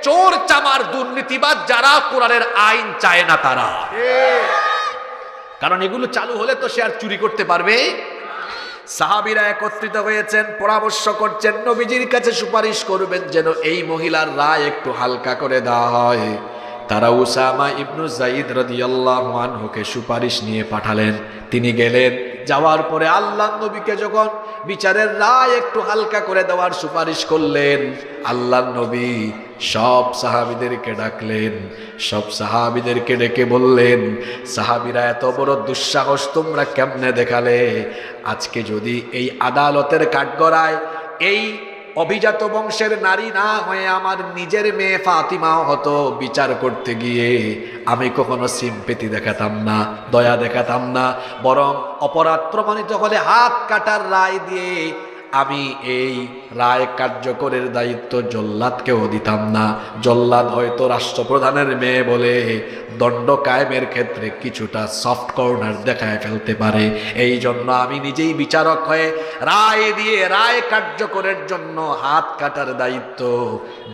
চোর চামার দুর্নীতিবাদ, যারা কোরআনের আইন চায় না তারা। কারণ এগুলো চালু হলে তো সে আর চুরি করতে পারবে। সাহাবীরা একত্রিত হয়েছেন, পরামর্শ করছেন, নবীজির কাছে সুপারিশ করবেন যেন এই মহিলার রায় একটু হালকা করে দেওয়া হয়। তারা উসামা ইবনু যায়েদ রাদিয়াল্লাহু আনহুকে সুপারিশ নিয়ে পাঠালেন। তিনি গেলেন, যাওয়ার পরে আল্লাহর নবীকে যখন বিচারের রায় একটু হালকা করে দেওয়ার সুপারিশ করলেন, আল্লাহর নবী সব সাহাবীদেরকে ডাকলেন। সব সাহাবীদেরকে ডেকে বললেন, সাহাবীরা এত বড় দুঃসাহস তোমরা কেমনে দেখালে? আজকে যদি এই আদালতের কাঠগড়ায় এই অভিজাত বংশের নারী না হয়ে আমার নিজের মেয়ে ফাতিমাও হতো, বিচার করতে গিয়ে আমি কখনো সিম্পেথি দেখাতাম না, দয়া দেখাতাম না, বরং অপরাধ প্রমাণিত হলে হাত কাটার রায় দিয়ে আমি এই রায় কার্যকরের দায়িত্ব জল্লাদকেও দিতাম না। জল্লাদ হয়তো রাষ্ট্রপ্রধানের মেয়ে বলে দণ্ড কায়েমের ক্ষেত্রে কিছুটা সফট কর্নার দেখায় ফেলতে পারে। এই জন্য আমি নিজেই বিচারক হয়ে রায় দিয়ে রায় কার্যকরের জন্য হাত কাটার দায়িত্ব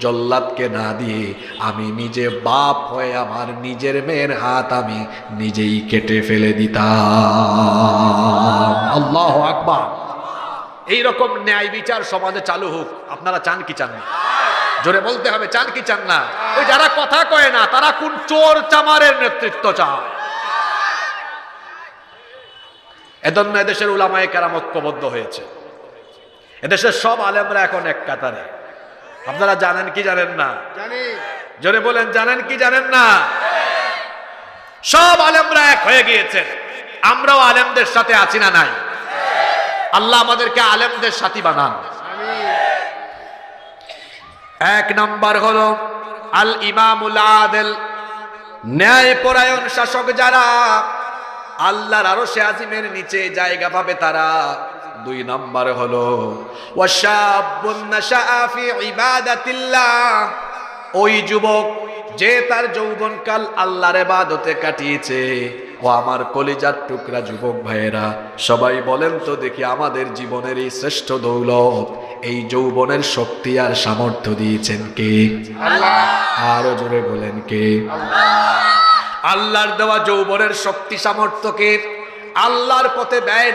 জল্লাদকে না দিয়ে আমি নিজে বাপ হয়ে আমার নিজের মেয়ের হাত আমি নিজেই কেটে ফেলে দিতাম। আল্লাহু আকবার। এইরকম ন্যায় বিচার সমাজে চালু হোক। আপনারা চান কি চান না? জোরে বলতে হবে, চান কি চান না? ওই যারা কথা কয় না তারা কোন চোর চামারের নেতৃত্ব চায়? এজন্য এদেশের উলামায়ে কেরাম ঐক্যবদ্ধ হয়েছে। এদেশের সব আলেমরা এখন এক কাতারে। আপনারা জানেন কি জানেন না?
জানি।
জোরে বলেন, জানেন কি জানেন না? সব আলেমরা এক হয়ে গিয়েছেন। আমরাও আলেমদের সাথে আছি না নাই? আল্লাহ আমাদেরকে আলেমদের সাথী বানান। এক নাম্বার হলো আল ইমামুল আদিল, ন্যায়পরায়ণ শাসক যারা আল্লাহর আরশে আজিমের নিচে জায়গা পাবে তারা। দুই নাম্বার হলো ওয়াশাবুন নাশাআ ফি ইবাদাতিল্লাহ, ওই যুবক যে তার যৌবনকাল আল্লাহর ইবাদতে কাটিয়েছে। ও আমার কলিজার টুকরা যুবক ভাইয়েরা, সবাই বলেন তো দেখি আমাদের জীবনের এই শ্রেষ্ঠ দৌলত, এই যৌবনের শক্তি আর সামর্থ্য দিয়েছেন কে?
আল্লাহ।
আরো জোরে বলেন কে? আল্লাহর দেওয়া যৌবনের শক্তি সামর্থ্যকে আল্লাহর পথে ব্যয়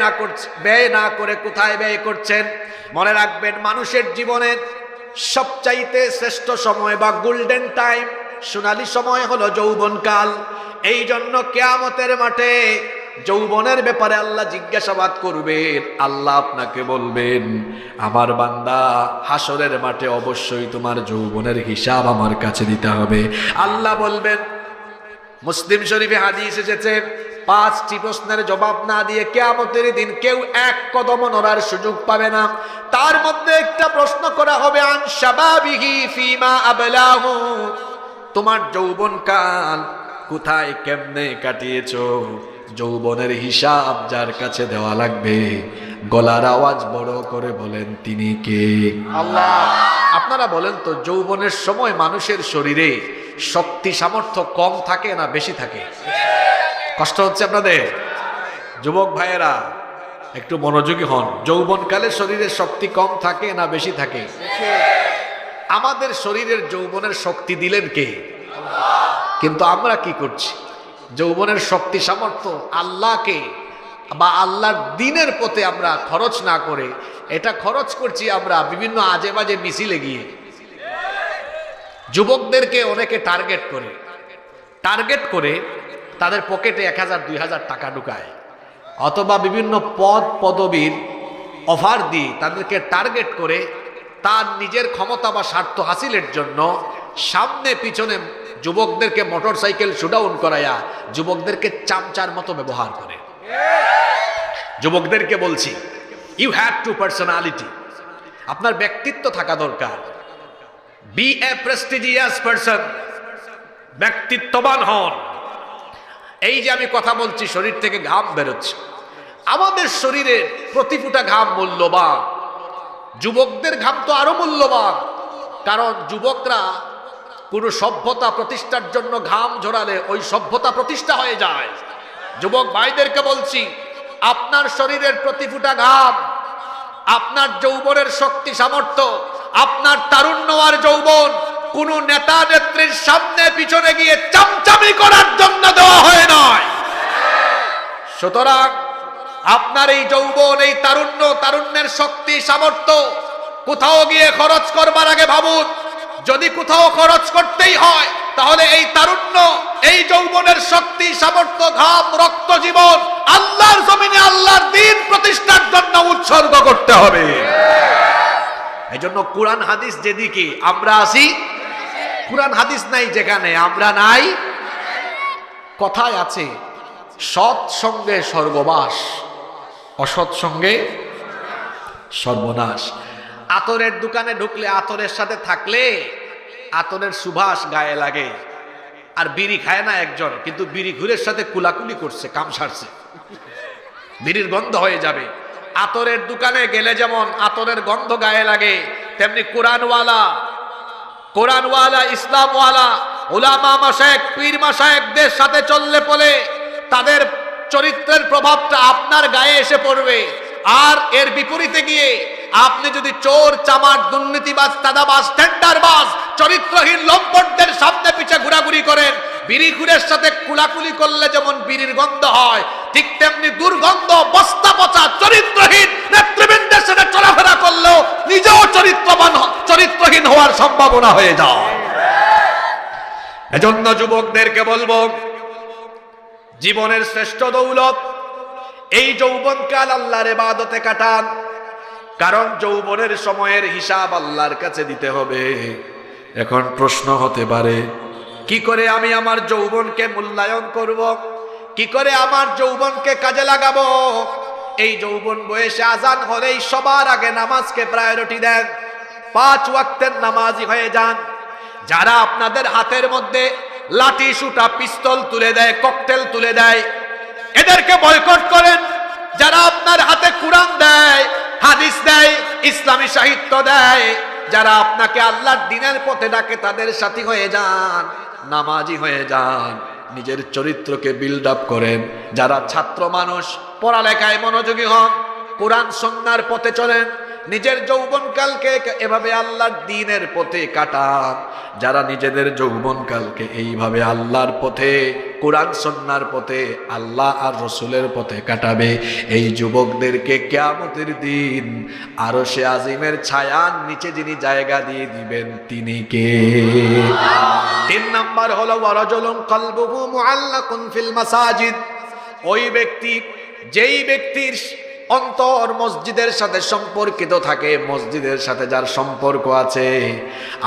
না করে কোথায় ব্যয় করছেন? মনে রাখবেন, মানুষের জীবনের সবচাইতে শ্রেষ্ঠ সময় বা গোল্ডেন টাইম, সোনালী সময় হলো যৌবনকাল। এই জন্য কিয়ামতের মাঠে যৌবনের ব্যাপারে আল্লাহ জিজ্ঞাসাবাদ করবেন। আল্লাহ আপনাকে বলবেন, আমার বান্দা, হাসরের মাঠে অবশ্যই তোমার যৌবনের হিসাব আমার কাছে দিতে হবে। আল্লাহ বলবেন, মুসলিম শরীফে হাদিস এসেছে, 5টি প্রশ্নের জবাব না দিয়ে কিয়ামতের দিন কেউ এক কদম নড়ার সুযোগ পাবে না। তার মধ্যে একটা প্রশ্ন করা হবে, আন শাবাবিহি ফিমা আবলাহু, তোমার যৌবনকাল কোথায় কেমনে কাটিয়েছো? যৌবনের হিসাব যার কাছে দেওয়া লাগবে, গলার আওয়াজ বড় করে বলেন তিনি কে?
আল্লাহ।
আপনারা বলেন তো, যৌবনের সময় মানুষের শরীরে শক্তি সামর্থ্য কম থাকে না বেশি থাকে? কষ্ট হচ্ছে আপনাদের? যুবক ভাইয়েরা একটু মনোযোগী হন। যৌবনকালে শরীরের শক্তি কম থাকে না বেশি থাকে? আমাদের শরীরের যৌবনের শক্তি দিলেন কে? কিন্তু আমরা কি করছি? যৌবনের শক্তি সামর্থ্য আল্লাহকে বা আল্লাহর দ্বীনের পথে আমরা খরচ না করে এটা খরচ করছি আমরা বিভিন্ন আজে বাজে মিছিলে গিয়ে। যুবকদেরকে অনেকে টার্গেট করে তাদের পকেটে 1000 2000 টাকা ঢুকায়, অথবা বিভিন্ন পদ পদবীর অফার দিয়ে তাদেরকে টার্গেট করে তার নিজের ক্ষমতা বা স্বার্থ হাসিলের জন্য সামনে পিছনে যুবকদেরকে মোটরসাইকেল শুডাউন করায়া যুবকদেরকে চামচার মতো ব্যবহার করে। যুবকদেরকে বলছি, ইউ হ্যাভ টু পার্সোনালিটি, আপনার ব্যক্তিত্ব থাকা দরকার। বি এ প্রেস্টিজিয়াস পারসন, ব্যক্তিত্ববান হন। এই যে আমি কথা বলছি, শরীর থেকে ঘাম বেরোচ্ছে, আমাদের শরীরের প্রতি ফোঁটা ঘাম মূল্যবান। যুবকদের ঘাম তো আরো মূল্যবান, কারণ যুবকরা কোনো সভ্যতা প্রতিষ্ঠার জন্য ঘাম ঝরালে ওই সভ্যতা প্রতিষ্ঠা হয়ে যায়। যুবক ভাইদেরকে বলছি, আপনার শরীরের প্রতি ফোঁটা ঘাম, আপনার যৌবনের শক্তি সামর্থ্য, আপনার তারুণ্য আর যৌবন কোন নেতা নেত্রীর সামনে পিছনে গিয়ে চামচামি করার জন্য দেওয়া হয় নয়। সুতরাং আপনার এই যৌবন, এই তারুণ্য, তারুণ্যের শক্তি সামর্থ্য কোথাও গিয়ে খরচ করবার আগে ভাবুন, যদি কোথাও খরচ করতেই হয় তাহলে এই তারুণ্য, এই যৌবনের শক্তি সামর্থ্য, ঘাম, রক্ত, জীবন আল্লাহর জমিনে আল্লাহর দ্বীন প্রতিষ্ঠার জন্য উৎসর্গ করতে হবে। এই জন্য কোরআন হাদিস যেদিকে আমরা আছি, কোরআন হাদিস নাই যেখানে আমরা নাই। কথায় আছে, সৎ সঙ্গে স্বর্গবাস, অসৎ সঙ্গে সর্বনাশ। আতরের দোকানে ঢুকলে, আতরের সাথে থাকলে আতরের সুবাস গায়ে লাগে, আর বিড়ি খায় না একজন, কিন্তু বিড়ি ঘুরের সাথে কুলাকুলি করছে, কাম সারছে, বিড়ির গন্ধ হয়ে যাবে। আতরের দোকানে গেলে যেমন আতরের গন্ধ গায়ে লাগে, তেমনি কোরআনওয়ালা ইসলামওয়ালা উলামা মাশায়েখ পীর মাশায়েখদের সাথে চললে পরে তাদের চরিত্রের প্রভাবটা আপনার গায়ে এসে পড়বে। আর এর বিপরীতে গিয়ে আপনি যদি চোর, চামার, দুর্নীতিবাজ, দাদাবাজ, টেন্ডারবাজ, চরিত্রহীন লম্পটদের সামনে পিছে ঘোরাঘুরি করেন, বিড়িখুরের সাথে কুলাকুলি করলে যেমন বিড়ির গন্ধ হয়, ঠিক তেমনি দুর্গন্ধ, বস্তা পচা, চরিত্রহীন নেতৃবৃন্দের সাথে চলাফেরা করলেও নিজেও চরিত্রহীন হওয়ার সম্ভাবনা হয়ে যায়। এজন্য যুবকদেরকে বলবো, জীবনের শ্রেষ্ঠ দৌলত এই যৌবনকাল আল্লাহর ইবাদতে কাটান। কারণ যৌবনের সময়ের হিসাব আল্লাহর কাছে দিতে হবে। এখন প্রশ্ন হতে পারে, কি করে আমি আমার যৌবনকে মূল্যায়ন করব? কি করে আমার যৌবনকে কাজে লাগাবো? এই যৌবন বয়সে আজান হলেই সবার আগে নামাজকে প্রায়োরিটি দেন, 5 ওয়াক্তের নামাজি হয়ে যান। যারা আপনাদের হাতের মধ্যে লাঠি, সুটা, পিস্তল তুলে দেয়, ককটেল তুলে দেয়, এদেরকে বয়কট করেন। যারা আপনার হাতে কুরআন দেয়, হাদিস দেয়, ইসলামী সাহিত্য দেয়, যারা আপনাকে আল্লাহর দ্বীনের পথে ডাকে, তাদের সাথী হয়ে যান, নামাজি হয়ে যান, নিজের চরিত্রকে বিল্ড আপ করেন। যারা ছাত্র মানুষ, পড়ালেখায় মনোযোগী হন, কোরআন সুন্নাহর পথে চলেন, নিজের যৌবনকালকে এভাবে আল্লাহর দ্বীনের পথে কাটান। যারা নিজেদের যৌবনকালকে এইভাবে আল্লাহর পথে, কোরআন সুন্নাহর পথে, আল্লাহ আর রসুলের পথে কাটাবে, এই যুবকদেরকে কিয়ামতের দিন আরশে আজিমের ছায়ার নিচে যিনি জায়গা দিয়ে দিবেন তিনি কে? 3 নাম্বার হলো ওয়ারাজুলুন কলবুহু মুআল্লাকুন ফিল মাসাজিদ। ওই ব্যক্তি, যেই ব্যক্তির অন্তর মসজিদের সাথে সম্পর্কিত থাকে, মসজিদের সাথে যার সম্পর্ক আছে।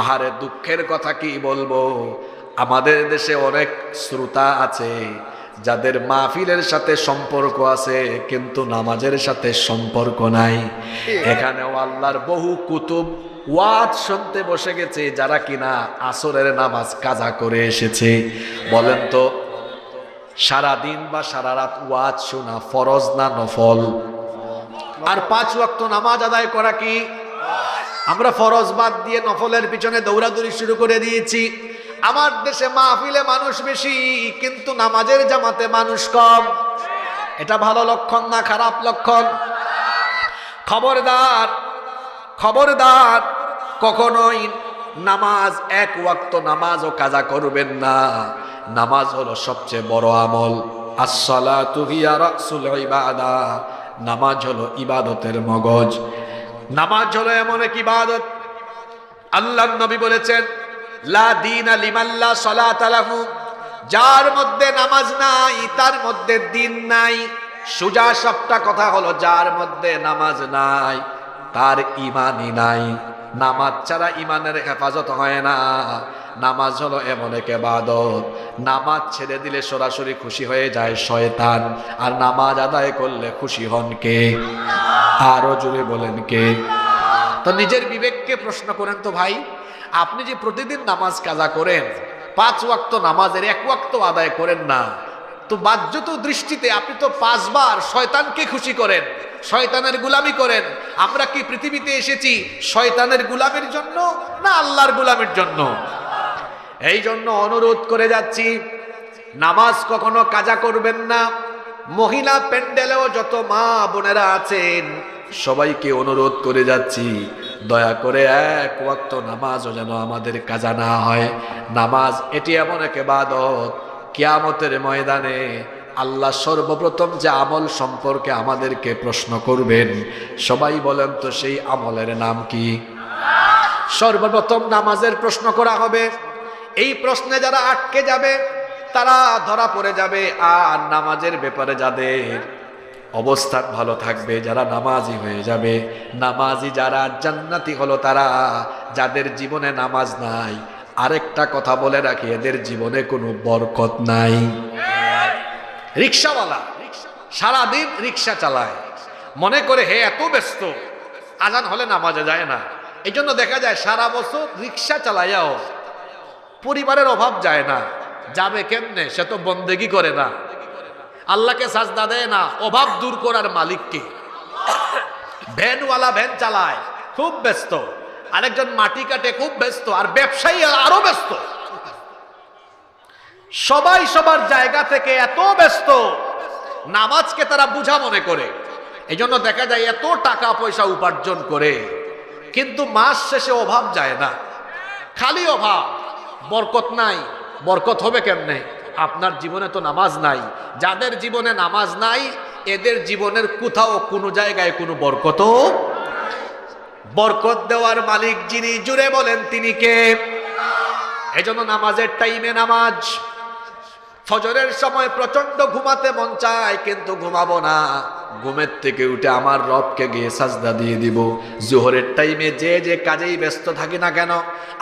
আহারে দুঃখের কথা কি বলবো, আমাদের দেশে অনেক শ্রোতা আছে যাদের মাহফিলের সাথে সম্পর্ক আছে কিন্তু নামাজের সাথে সম্পর্ক নাই। এখানেও আল্লাহর বহু কুতুব ওয়াজ শুনতে বসে গেছে যারা কিনা আসরের নামাজ কাজা করে এসেছে। বলেন তো, সারা দিন বা সারা রাত ওয়াজ শোনা ফরজ না নফল? আর 5 ওয়াক্ত নামাজ আদায় করা কি? আমরা ফরজ বাদ দিয়ে নফলের পিছনে দৌড়াদৌড়ি শুরু করে দিয়েছি। আমার দেশে মাহফিলে মানুষ বেশি কিন্তু নামাজের জামাতে মানুষ কম। এটা ভালো লক্ষণ না খারাপ লক্ষণ? খবরদার, খবরদার, কখনোই নামাজ 1 ওয়াক্ত নামাজও কাজা করবেন না। নামাজ হলো সবচেয়ে বড় আমল। আসসালাতু হিয়া রাসুল ইবাদা। নামাজ হলো ইবাদতের মগজ। নামাজ হলো এমন এক ইবাদত, আল্লাহর নবী বলেছেন, লা দীনা লিমান লা সালাতা লাহু। যার মধ্যে নামাজ নাই তার মধ্যে দ্বীন নাই। সোজা সাপটা কথা হলো, যার মধ্যে নামাজ নাই তার ঈমানই নাই। নামাজ ছাড়া ঈমানের হেফাজত হয় না। নামাজ হলো এমন এক ইবাদত, নামাজ ছেড়ে দিলে সরাসরি খুশি হয়ে যায় শয়তান, আর নামাজ আদায় করলে খুশি হন কে? আরো জোরে বলেন কে? তো নিজের বিবেককে প্রশ্ন করেন তো ভাই, আপনি যে প্রতিদিন নামাজ কাজা করেন, 5 ওয়াক্ত নামাজের 1 ওয়াক্ত আদায় করেন না, তো বাহ্যত দৃষ্টিতে আপনি তো 5 বার শয়তানকে খুশি করেন, শয়তানের গোলামি করেন। আমরা কি পৃথিবীতে এসেছি শয়তানের গোলামির জন্য না আল্লাহর গোলামির জন্য? এই জন্য অনুরোধ করে যাচ্ছি, নামাজ কখনো কাজা করবেন না। মহিলা প্যান্ডেলেও যত মা বোনেরা আছেন সবাইকে অনুরোধ করে যাচ্ছি, দয়া করে 1 ওয়াক্ত নামাজও যেন আমাদের কাজা না হয়। নামাজ এটি এমন এক ইবাদত, কিয়ামতের ময়দানে আল্লাহ সর্বপ্রথম যে আমল সম্পর্কে আমাদেরকে প্রশ্ন করবেন, সবাই বলেন তো সেই আমলের নাম কি? সর্বপ্রথম নামাজের প্রশ্ন করা হবে। এই প্রশ্নে যারা আটকে যাবে তারা ধরা পড়ে যাবে। আর নামাজের ব্যাপারে যাদের অবস্থান ভালো থাকবে, যারা নামাজি হয়ে যাবে, নামাজি যারা জান্নাতি হলো তারা, যাদের জীবনে নামাজ নাই। আরেকটা কথা বলে রাখি, এদের জীবনে কোনো বরকত নাই। রিক্সাওয়ালা সারাদিন রিক্সা চালায়, মনে করে হে এত ব্যস্ত, আজান হলে নামাজে যায় না। এই জন্য দেখা যায় সারা বছর রিক্সা চালাইয়াও পরিবারের অভাব যায় না। যাবে কেমনে? সে তো বন্দেগি করে না, আল্লাহকে সাজদা দেয় না। অভাব দূর করার মালিক কে? ভ্যানওয়ালা ভ্যান চালায়, খুব ব্যস্ত। আরেকজন মাটি কাটে, খুব ব্যস্ত। আর ব্যবসায়ী আরো ব্যস্ত। সবাই সবার জায়গা থেকে এত ব্যস্ত, নামাজকে তারা বোঝা মনে করে। এই জন্য দেখা যায় এত টাকা পয়সা উপার্জন করে, কিন্তু মাস শেষে অভাব যায় না, খালি অভাব, বরকত নাই। বরকত হবে কেমনে? আপনার জীবনে তো নামাজ নাই। যাদের জীবনে নামাজ নাই, এদের জীবনের কোথাও কোনো জায়গায় কোনো বরকত। বরকত দেওয়ার মালিক যিনি, জুড়ে বলেন তিনি কে? এজন্য নামাজের টাইমে নামাজ। ফজরের সময় প্রচন্ড ঘুমাতে মন চায়, কিন্তু ঘুমাবো না, ঘুমের থেকে উঠে আমার রবকে গিয়ে সাজদা দিয়ে দিব। জোহরের টাইমে যে যে কাজেই ব্যস্ত থাকি না কেন,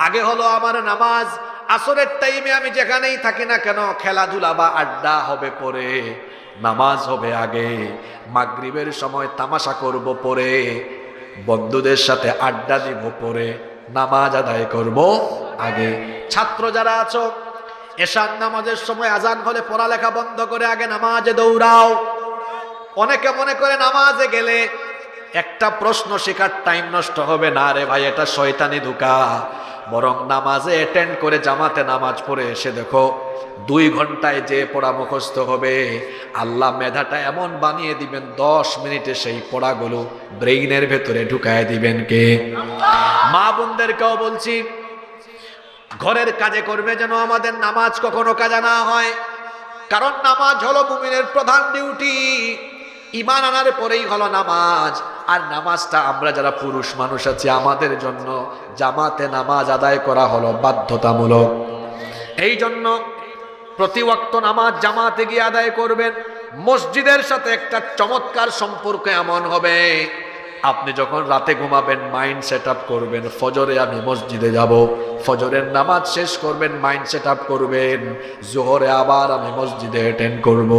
আগে হলো আমার নামাজ। আসরের টাইমে আমি যেখানেই থাকি না কেন, খেলাধুলা বা আড্ডা হবে পরে, নামাজ হবে আগে। মাগরিবের সময় তামাশা করব পরে, বন্ধুদের সাথে আড্ডা দিব পরে, নামাজ আদায় করব আগে। ছাত্র যারা আছো, এশার নামাজের সময় আজান হলে পড়ালেখা বন্ধ করে আগে নামাজে দৌড়াও। অনেকে মনে করে নামাজে গেলে একটা প্রশ্ন শেখার টাইম নষ্ট হবে। না রে ভাই, এটা শয়তানি ধোঁকা। বরং নামাজে অ্যাটেন্ড করে জামাতে নামাজ পড়ে এসে দেখো 2 ঘন্টায় যে পড়া মুখস্থ হবে, আল্লাহ মেধাটা এমন বানিয়ে দিবেন 10 মিনিটে সেই পড়াগুলো ব্রেইনের ভেতরে ঢুকায় দিবেন কে? মা বোনদেরকেও বলছি, ঘরের কাজে করবে যেন আমাদের নামাজ কখনো কাজা না হয়। কারণ নামাজ হলো মুমিনের প্রধান ডিউটি। ঈমান আনার পরেই হলো নামাজ। আর নামাজটা আমরা যারা পুরুষ মানুষ আছি, আমাদের জন্য জামাতে নামাজ আদায় করা হলো বাধ্যতামূলক। এই জন্য প্রতি ওয়াক্ত নামাজ জামাতে গিয়ে আদায় করবেন। মসজিদের সাথে একটা চমৎকার সম্পর্ক এমন হবে, আপনি যখন রাতে ঘুমাবেন মাইন্ড সেট আপ করবেন, ফজরে আমি মসজিদে যাব। ফজরের নামাজ শেষ করবেন, মাইন্ড সেট আপ করবেন, জোহরে আবার আমি মসজিদে অ্যাটেন্ড করব।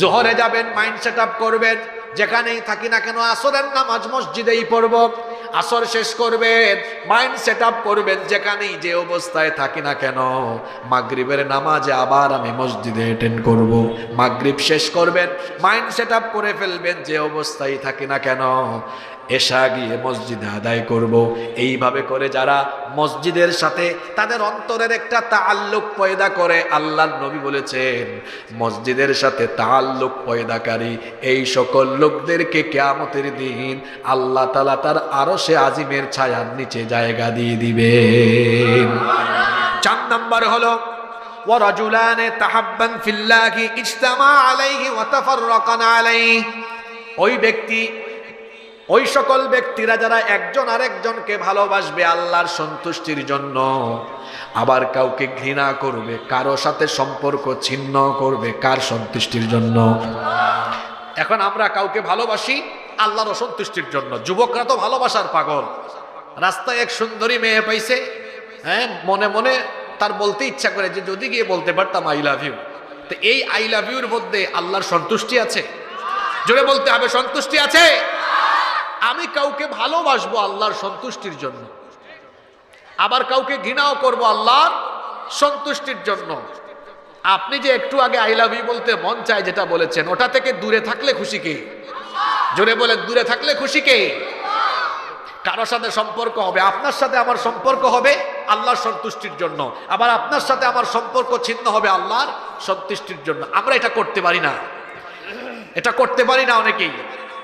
জোহরে যাবেন, মাইন্ড সেট আপ করবেন, যেখানেই থাকি না কেন আসরের নামাজ মসজিদেই পড়ব। আসর শেষ করবেন, মাইন্ড সেট আপ করবেন, যেখানেই যে অবস্থায় থাকি না কেন মাগরিবের নামাজে আবার আমি মসজিদে অ্যাটেন্ড করব। মাগরিব শেষ করবেন, মাইন্ড সেট আপ করে ফেলবেন, যে অবস্থায় থাকি না কেন এশা গিয়ে মসজিদে আদায় করব। এইভাবে করে যারা মসজিদের সাথে তাদের অন্তরের একটা তাআল্লুক পয়দা করে, আল্লাহর নবী বলেছেন মসজিদের সাথে তাআল্লুক পয়দাকারী এই সকল লোকদেরকে কিয়ামতের দিন আল্লাহ তাআলা তার আরশে আজিমের ছায়ার নিচে জায়গা দিয়ে দিবেন। 4 নম্বর হলো ওয়ারাজুলান তাহাব্বান ফিল্লাহি ইজতামা আলাইহি ওয়া তাফাররাকা আলাইহি। ওই ব্যক্তি, ওই সকল ব্যক্তিরা যারা একজন আরেকজনকে ভালোবাসবে আল্লাহর সন্তুষ্টির জন্য, আবার কাউকে ঘৃণা করবে, কারো সাথে সম্পর্ক ছিন্ন করবে, কার সন্তুষ্টির জন্য? এখন আমরা কাউকে ভালোবাসি আল্লাহর অসন্তুষ্টির জন্য। যুবকরা তো ভালোবাসার পাগল। রাস্তায় এক সুন্দরী মেয়ে পাইছে, হ্যাঁ, মনে মনে তার বলতে ইচ্ছা করে যে যদি গিয়ে বলতে পারতাম আই লাভ ইউ। তো এই আই লাভ ইউর মধ্যে আল্লাহর সন্তুষ্টি আছে? জোরে বলতে হবে, সন্তুষ্টি আছে? আমি কাউকে ভালোবাসবো আল্লাহর সন্তুষ্টির জন্য, আবার কাউকে ঘৃণাও করব আল্লাহর সন্তুষ্টির জন্য। আপনি যে একটু আগে আই লাভ ইউ বলতে মন চায় যেটা বলেছেন, ওটা থেকে দূরে থাকলে খুশি কে? জোরে বলেন, দূরে থাকলে খুশি কে? কারো সাথে সম্পর্ক হবে, আপনার সাথে আমার সম্পর্ক হবে আল্লাহর সন্তুষ্টির জন্য, আবার আপনার সাথে আমার সম্পর্ক ছিন্ন হবে আল্লাহর সন্তুষ্টির জন্য। আমরা এটা করতে পারি না, এটা করতে পারি না। অনেকেই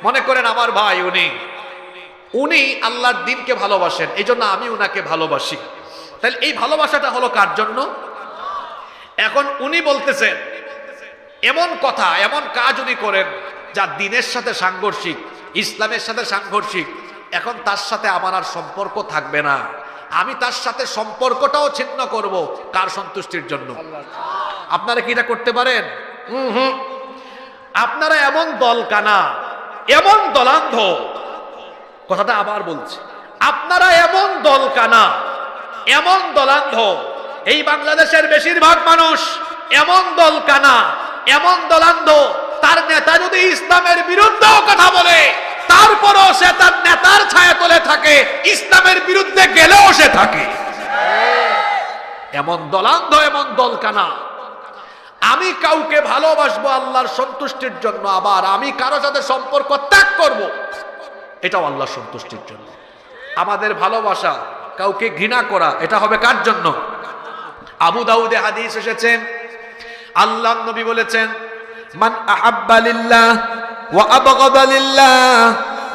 মনে করেন আমার ভাই, উনি আল্লাহর দ্বীনকে ভালোবাসেন, এই জন্য আমি উনাকে ভালোবাসি। তাহলে এই ভালোবাসাটা হলো কার জন্য? এখন উনি বলতেছেন এমন কথা, এমন কাজ উনি করেন যা দ্বীনের সাথে সাংঘর্ষিক, ইসলামের সাথে সাংঘর্ষিক। এখন তার সাথে আমার আর সম্পর্ক থাকবে না, আমি তার সাথে সম্পর্কটাও ছিন্ন করব। কার সন্তুষ্টির জন্য? আপনারা কি এটা করতে পারেন? আপনারা এমন দলকানা, এমন দলান্ধ, কথাটা আবার বলছি, আপনারা এমন দলকানা, এমন দলান্ধ, এই বাংলাদেশের বেশিরভাগ মানুষ এমন দলকানা, এমন দলান্ধ, তার নেতা যদি ইসলামের বিরুদ্ধেও কথা বলে তারপরও সে তার নেতার ছায়া তলে থাকে, ইসলামের বিরুদ্ধে গেলেও সে থাকে। এমন দলান্ধ, এমন দলকানা। আমি কাউকে ভালোবাসবো আল্লাহর সন্তুষ্টির জন্য, আবার আমি কারো সাথে সম্পর্ক ত্যাগ করব। এটাও আল্লাহ সন্তুষ্টির জন্য। আমাদের ভালোবাসা, কাউকে ঘৃণা করা, এটা হবে কার জন্য? আবু দাউদে হাদিস এসেছে, আল্লাহর নবী বলেছেন, মান আহাব্বা লিল্লাহ ওয়া আবগাদা লিল্লাহ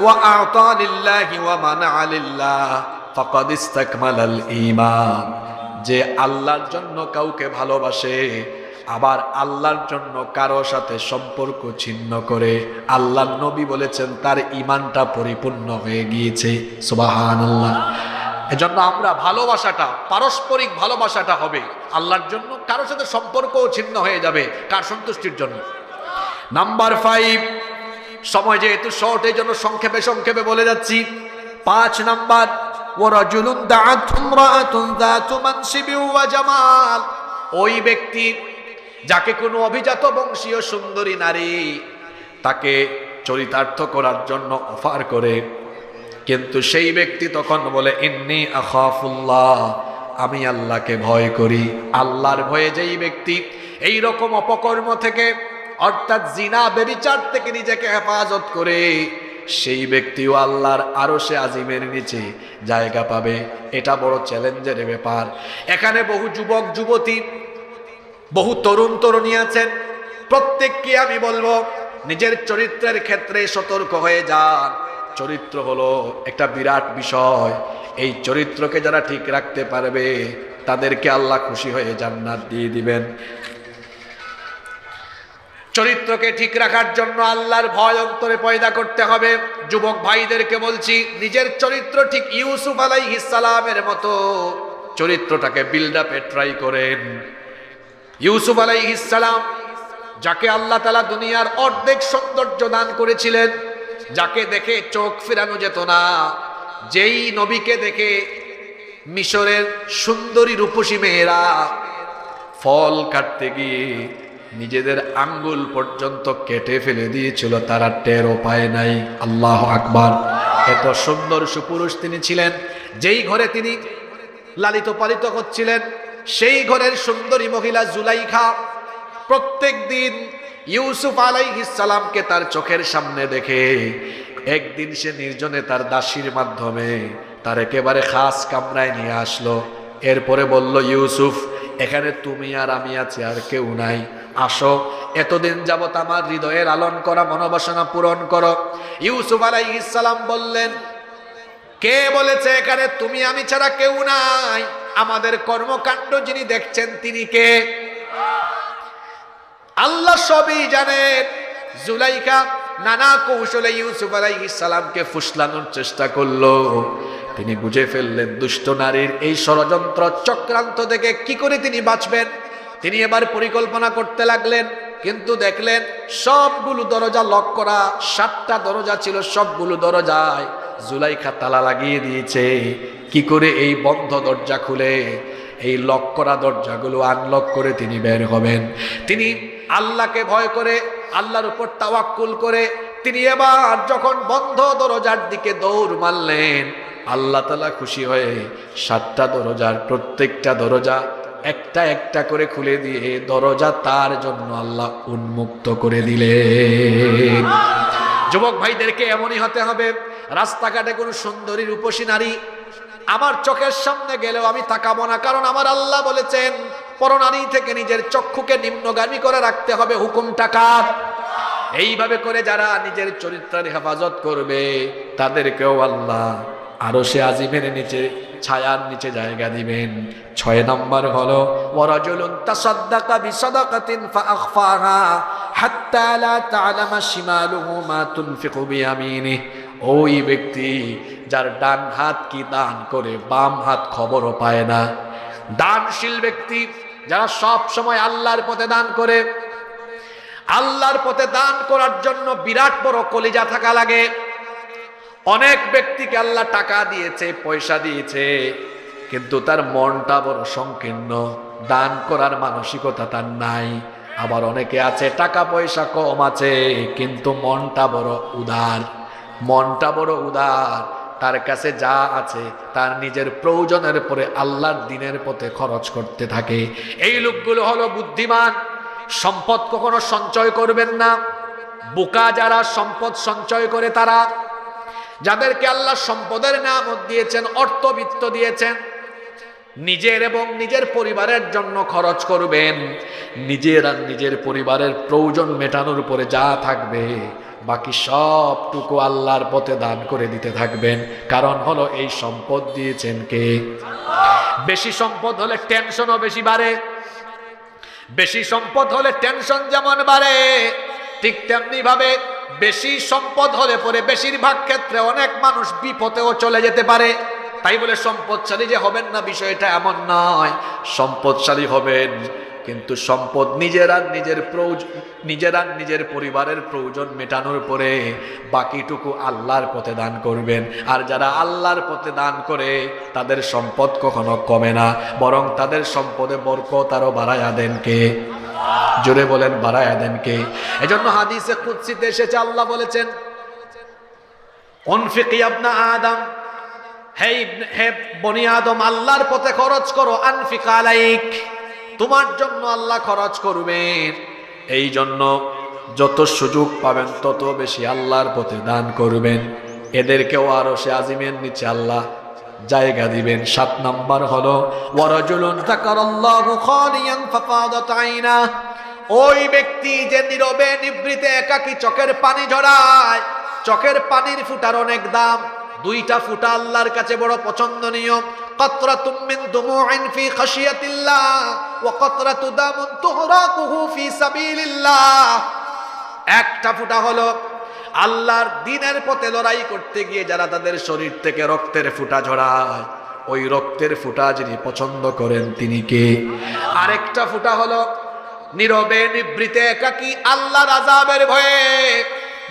ওয়া আ'তা লিল্লাহি ওয়া মানা'a লিল্লাহ ফাকাদ ইসতাকমালাল ঈমান। যে আল্লাহর জন্য কাউকে ভালোবাসে, আবার আল্লাহর জন্য কারো সাথে সম্পর্ক ছিন্ন করে, আল্লাহর নবী বলেছেন তার ঈমানটা পরিপূর্ণ হয়ে গিয়েছে। সুবহানাল্লাহ। এজন্য আমরা ভালোবাসাটা, পারস্পরিক ভালোবাসাটা হবে আল্লাহর জন্য, কারো সাথে সম্পর্কও ছিন্ন হয়ে যাবে কার সন্তুষ্টির জন্য? নাম্বার 5, সময় যেহেতু শর্ট এই জন্য সংক্ষেপে সংক্ষেপে বলে যাচ্ছি। 5 নাম্বার, ওয়ারাজুলুন দাআতহু ইমরাআতুন যাতু মানসিবিন ওয়া জামাল। ওই ব্যক্তি যাকে কোনো অভিজাত বংশীয় সুন্দরী নারী তাকে চরিতার্থ করার জন্য অফার করে, কিন্তু সেই ব্যক্তি তখন বলে ইন্নী আখাফুল্লাহ, আমি আল্লাহকে ভয় করি। আল্লাহর ভয়ে যেই ব্যক্তি এই রকম অপকর্ম থেকে, অর্থাৎ জিনা ব্যভিচার থেকে নিজেকে হেফাজত করে, সেই ব্যক্তিও আল্লাহর আরশে আজিমের নিচে জায়গা পাবে। এটা বড় চ্যালেঞ্জের ব্যাপার। এখানে বহু যুবক যুবতী, বহু তরুণ তরুণী আছেন। প্রত্যেককে আমি বলবো নিজের চরিত্রের ক্ষেত্রে সতর্ক হয়ে যান। চরিত্র হলো একটা বিরাট বিষয়। এই চরিত্রকে যারা ঠিক রাখতে পারবে তাদেরকে আল্লাহ খুশি হয়ে জান্নাত দিয়ে দিবেন। চরিত্রকে ঠিক রাখার জন্য আল্লাহর ভয় অন্তরে পয়দা করতে হবে। যুবক ভাইদেরকে বলছি, নিজের চরিত্র ঠিক ইউসুফ আলাইহিস সালামের মতো চরিত্রটাকে বিল্ড আপে ট্রাই করেন। ইউসুফ আলাইহিস সালাম, যাকে আল্লাহ তাআলা দুনিয়ার অর্ধেক সৌন্দর্য দান করেছিলেন, যাকে দেখে চোখ ফেরানো যেত না, যেই নবীকে দেখে মিশরের সুন্দরী রূপসী মেয়েরা ফল কাটতে গিয়ে নিজেদের আঙ্গুল পর্যন্ত কেটে ফেলে দিয়েছিল, তারা টেরও পায় নাই। আল্লাহু আকবার। এত সুন্দর সুপুরুষ তিনি ছিলেন। যেই ঘরে তিনি লালিত পালিত হচ্ছিলেন, সেই ঘরের সুন্দরী মহিলা জুলাইখা প্রত্যেক দিন ইউসুফ আলাইহিস সালামকে তার চোখের সামনে দেখে একদিন সে নির্জনে তার দাসীর মাধ্যমে তার একেবারে খাস কামরায় নিয়ে আসলো। এরপরে বলল, ইউসুফ, এখানে তুমি আর আমি আছি, আর কেউ নাই, আসো, এতদিন যাবত আমার হৃদয়ের লালন করা মনোবাসনা পূরণ করো। ইউসুফ আলাইহিস সালাম বললেন, কে বলেছে এখানে তুমি আমি ছাড়া কেউ নাই? আমাদের কর্মকাণ্ড যিনি দেখছেন তিনি কে? আল্লাহ সবই জানেন। জুলাইখা নানা কৌশলে ইউসুফ আলাইহিস সালামকে ফুসলানোর চেষ্টা করলো। তিনি বুঝে ফেললেন দুষ্ট নারীর এই ষড়যন্ত্র চক্রান্ত থেকে কি করে তিনি বাঁচবেন। তিনি এবার পরিকল্পনা করতে লাগলেন, কিন্তু দেখলেন সবগুলো দরজা লক করা। 7টা দরজা ছিল, সবগুলো দরজায় জুলাইখা তালা লাগিয়ে দিয়েছে। কি করে এই বন্ধ দরজা খুলে এই লক করা দরজাগুলো আনলক করে তিনি বের হবেন? তিনি আল্লাহকে ভয় করে, আল্লাহর উপর তাওয়াক্কুল করে তিনি এবার যখন বন্ধ দরজার দিকে দৌড় মারলেন, আল্লাহ তাআলা খুশি হয়ে 7টা দরজার প্রত্যেকটা দরজা একটা একটা করে খুলে দিয়ে দরজা তার জন্য আল্লাহ উন্মুক্ত করে দিলেন। যুবক ভাইদেরকে এমনই হতে হবে। রাস্তাঘাটে কোনো সুন্দরী রূপসী নারী আমার চোখের সামনে গেলেও আমি তাকাবো না, কারণ আমার আল্লাহ বলেছেন পরনারী থেকে নিজের চক্ষুকে নিম্নগামী করে রাখতে হবে। হুকুমটা কার? এইভাবে করে যারা নিজের চরিত্রের হেফাজত করবে তাদেরকেও আল্লাহ আরশে আজিমের নিচে ছায়ার নিচে জায়গা দিবেন। 6 নম্বর হলো ওয়ারাজুলুন তাসাদদাকা বিসাদাকাতিন ফাআখফাহা হাত্তা লা তা'লামা শিমালুহু মা তুনফিকু বিয়ামিনিহি। ওই ব্যক্তি যার ডান হাত কি দান করে বাম হাত খবরও পায় না। দানশীল ব্যক্তি যারা সব সময় আল্লাহর পথে দান করে। আল্লাহর পথে দান করার জন্য বিরাট বড় কলিজা থাকা লাগে। অনেক ব্যক্তিকে আল্লাহ টাকা দিয়েছে, পয়সা দিয়েছে, কিন্তু তার মনটা বড় সংকীর্ণ, দান করার মানসিকতা তার নাই। আবার অনেকে আছে টাকা পয়সা কম আছে কিন্তু মনটা বড় উদার, মনটা বড় উদার, তার কাছে যা আছে তার নিজের প্রয়োজনের পরে আল্লাহর দ্বীনের পথে খরচ করতে থাকে। এই লোকগুলো হলো বুদ্ধিমান। সম্পদ কখনো সঞ্চয় করবেন না। বোকা যারা সম্পদ সঞ্চয় করে তারা যাদেরকে আল্লাহ সম্পদের নিয়ামত দিয়েছেন, অর্থবিত্ত দিয়েছেন, নিজের এবং নিজের পরিবারের জন্য খরচ করবেন। নিজের আর নিজের পরিবারের প্রয়োজন মেটানোর উপরে যা থাকবে বাকি সবটুকু আল্লাহর পথে দান করে দিতে থাকবেন। কারণ হলো এই সম্পদ দিয়েছেন কে? বেশি সম্পদ হলে টেনশনও বেশি বাড়ে। বেশি সম্পদ হলে টেনশন যেমন বাড়ে, ঠিক তেমনি ভাবে বেশি সম্পদ হলে পরে বেশিরভাগ ক্ষেত্রে অনেক মানুষ বিপদেও চলে যেতে পারে। তাই বলে সম্পদশালী যে হবেন না বিষয়টা এমন নয়, সম্পদশালী হবেন, কিন্তু সম্পদ নিজেরা নিজের পরিবারের প্রয়োজন মেটানোর পরে বাকিটুকু আল্লাহর পথে দান করবেন। আর যারা আল্লাহর পথে দান করে তাদের সম্পদ কখনো কমে না, বরং তাদের সম্পদে বরকত আরো বাড়ায়া দেন কে? জোরে বলেন, বাড়ায়া দেন কে? এজন্য হাদিসে কুদসিতে এসেছে, আল্লাহ বলেছেন, উনফিক ইয়া ইবনা আদম, হে বনি আদম, আল্লাহর পথে খরচ করো। আনফিক আলাইক, তোমার জন্য আল্লাহ খরচ করবেন। এই জন্য যত সুযোগ পাবেন তত বেশি আল্লাহর পথে দান করবেন। এদেরকেও আরো সে আজিমের নিচে আল্লাহ জায়গা দিবেন। 7 নাম্বার হলো ওয়ারাজুলুন যাকারাল্লাহু খালিয়ান ফাফাদাত আইনা, ওই ব্যক্তি যে নীরবে নিভৃতে একাকী চোখের পানি ঝরায়। চোখের পানির ফুটার অনেক দাম, 2টা ফুটা আল্লাহর কাছে বড় পছন্দনীয়। কাতরাতুম মিন দুমুইন ফি খাশিয়াতিল্লাহ ওয়া কাতরাতু দামুন তুহরাকুহু ফি সাবিলিল্লাহ। একটা ফুটা হলো আল্লাহর দ্বীনের পথে লড়াই করতে গিয়ে যারা তাদের শরীর থেকে রক্তের ফুটা ঝরায়, ওই রক্তের ফুটা যিনি পছন্দ করেন তিনি কে? আরেকটা ফুটা হলো নীরবে নিভৃতে একাকী আল্লাহর আযাবের ভয়ে,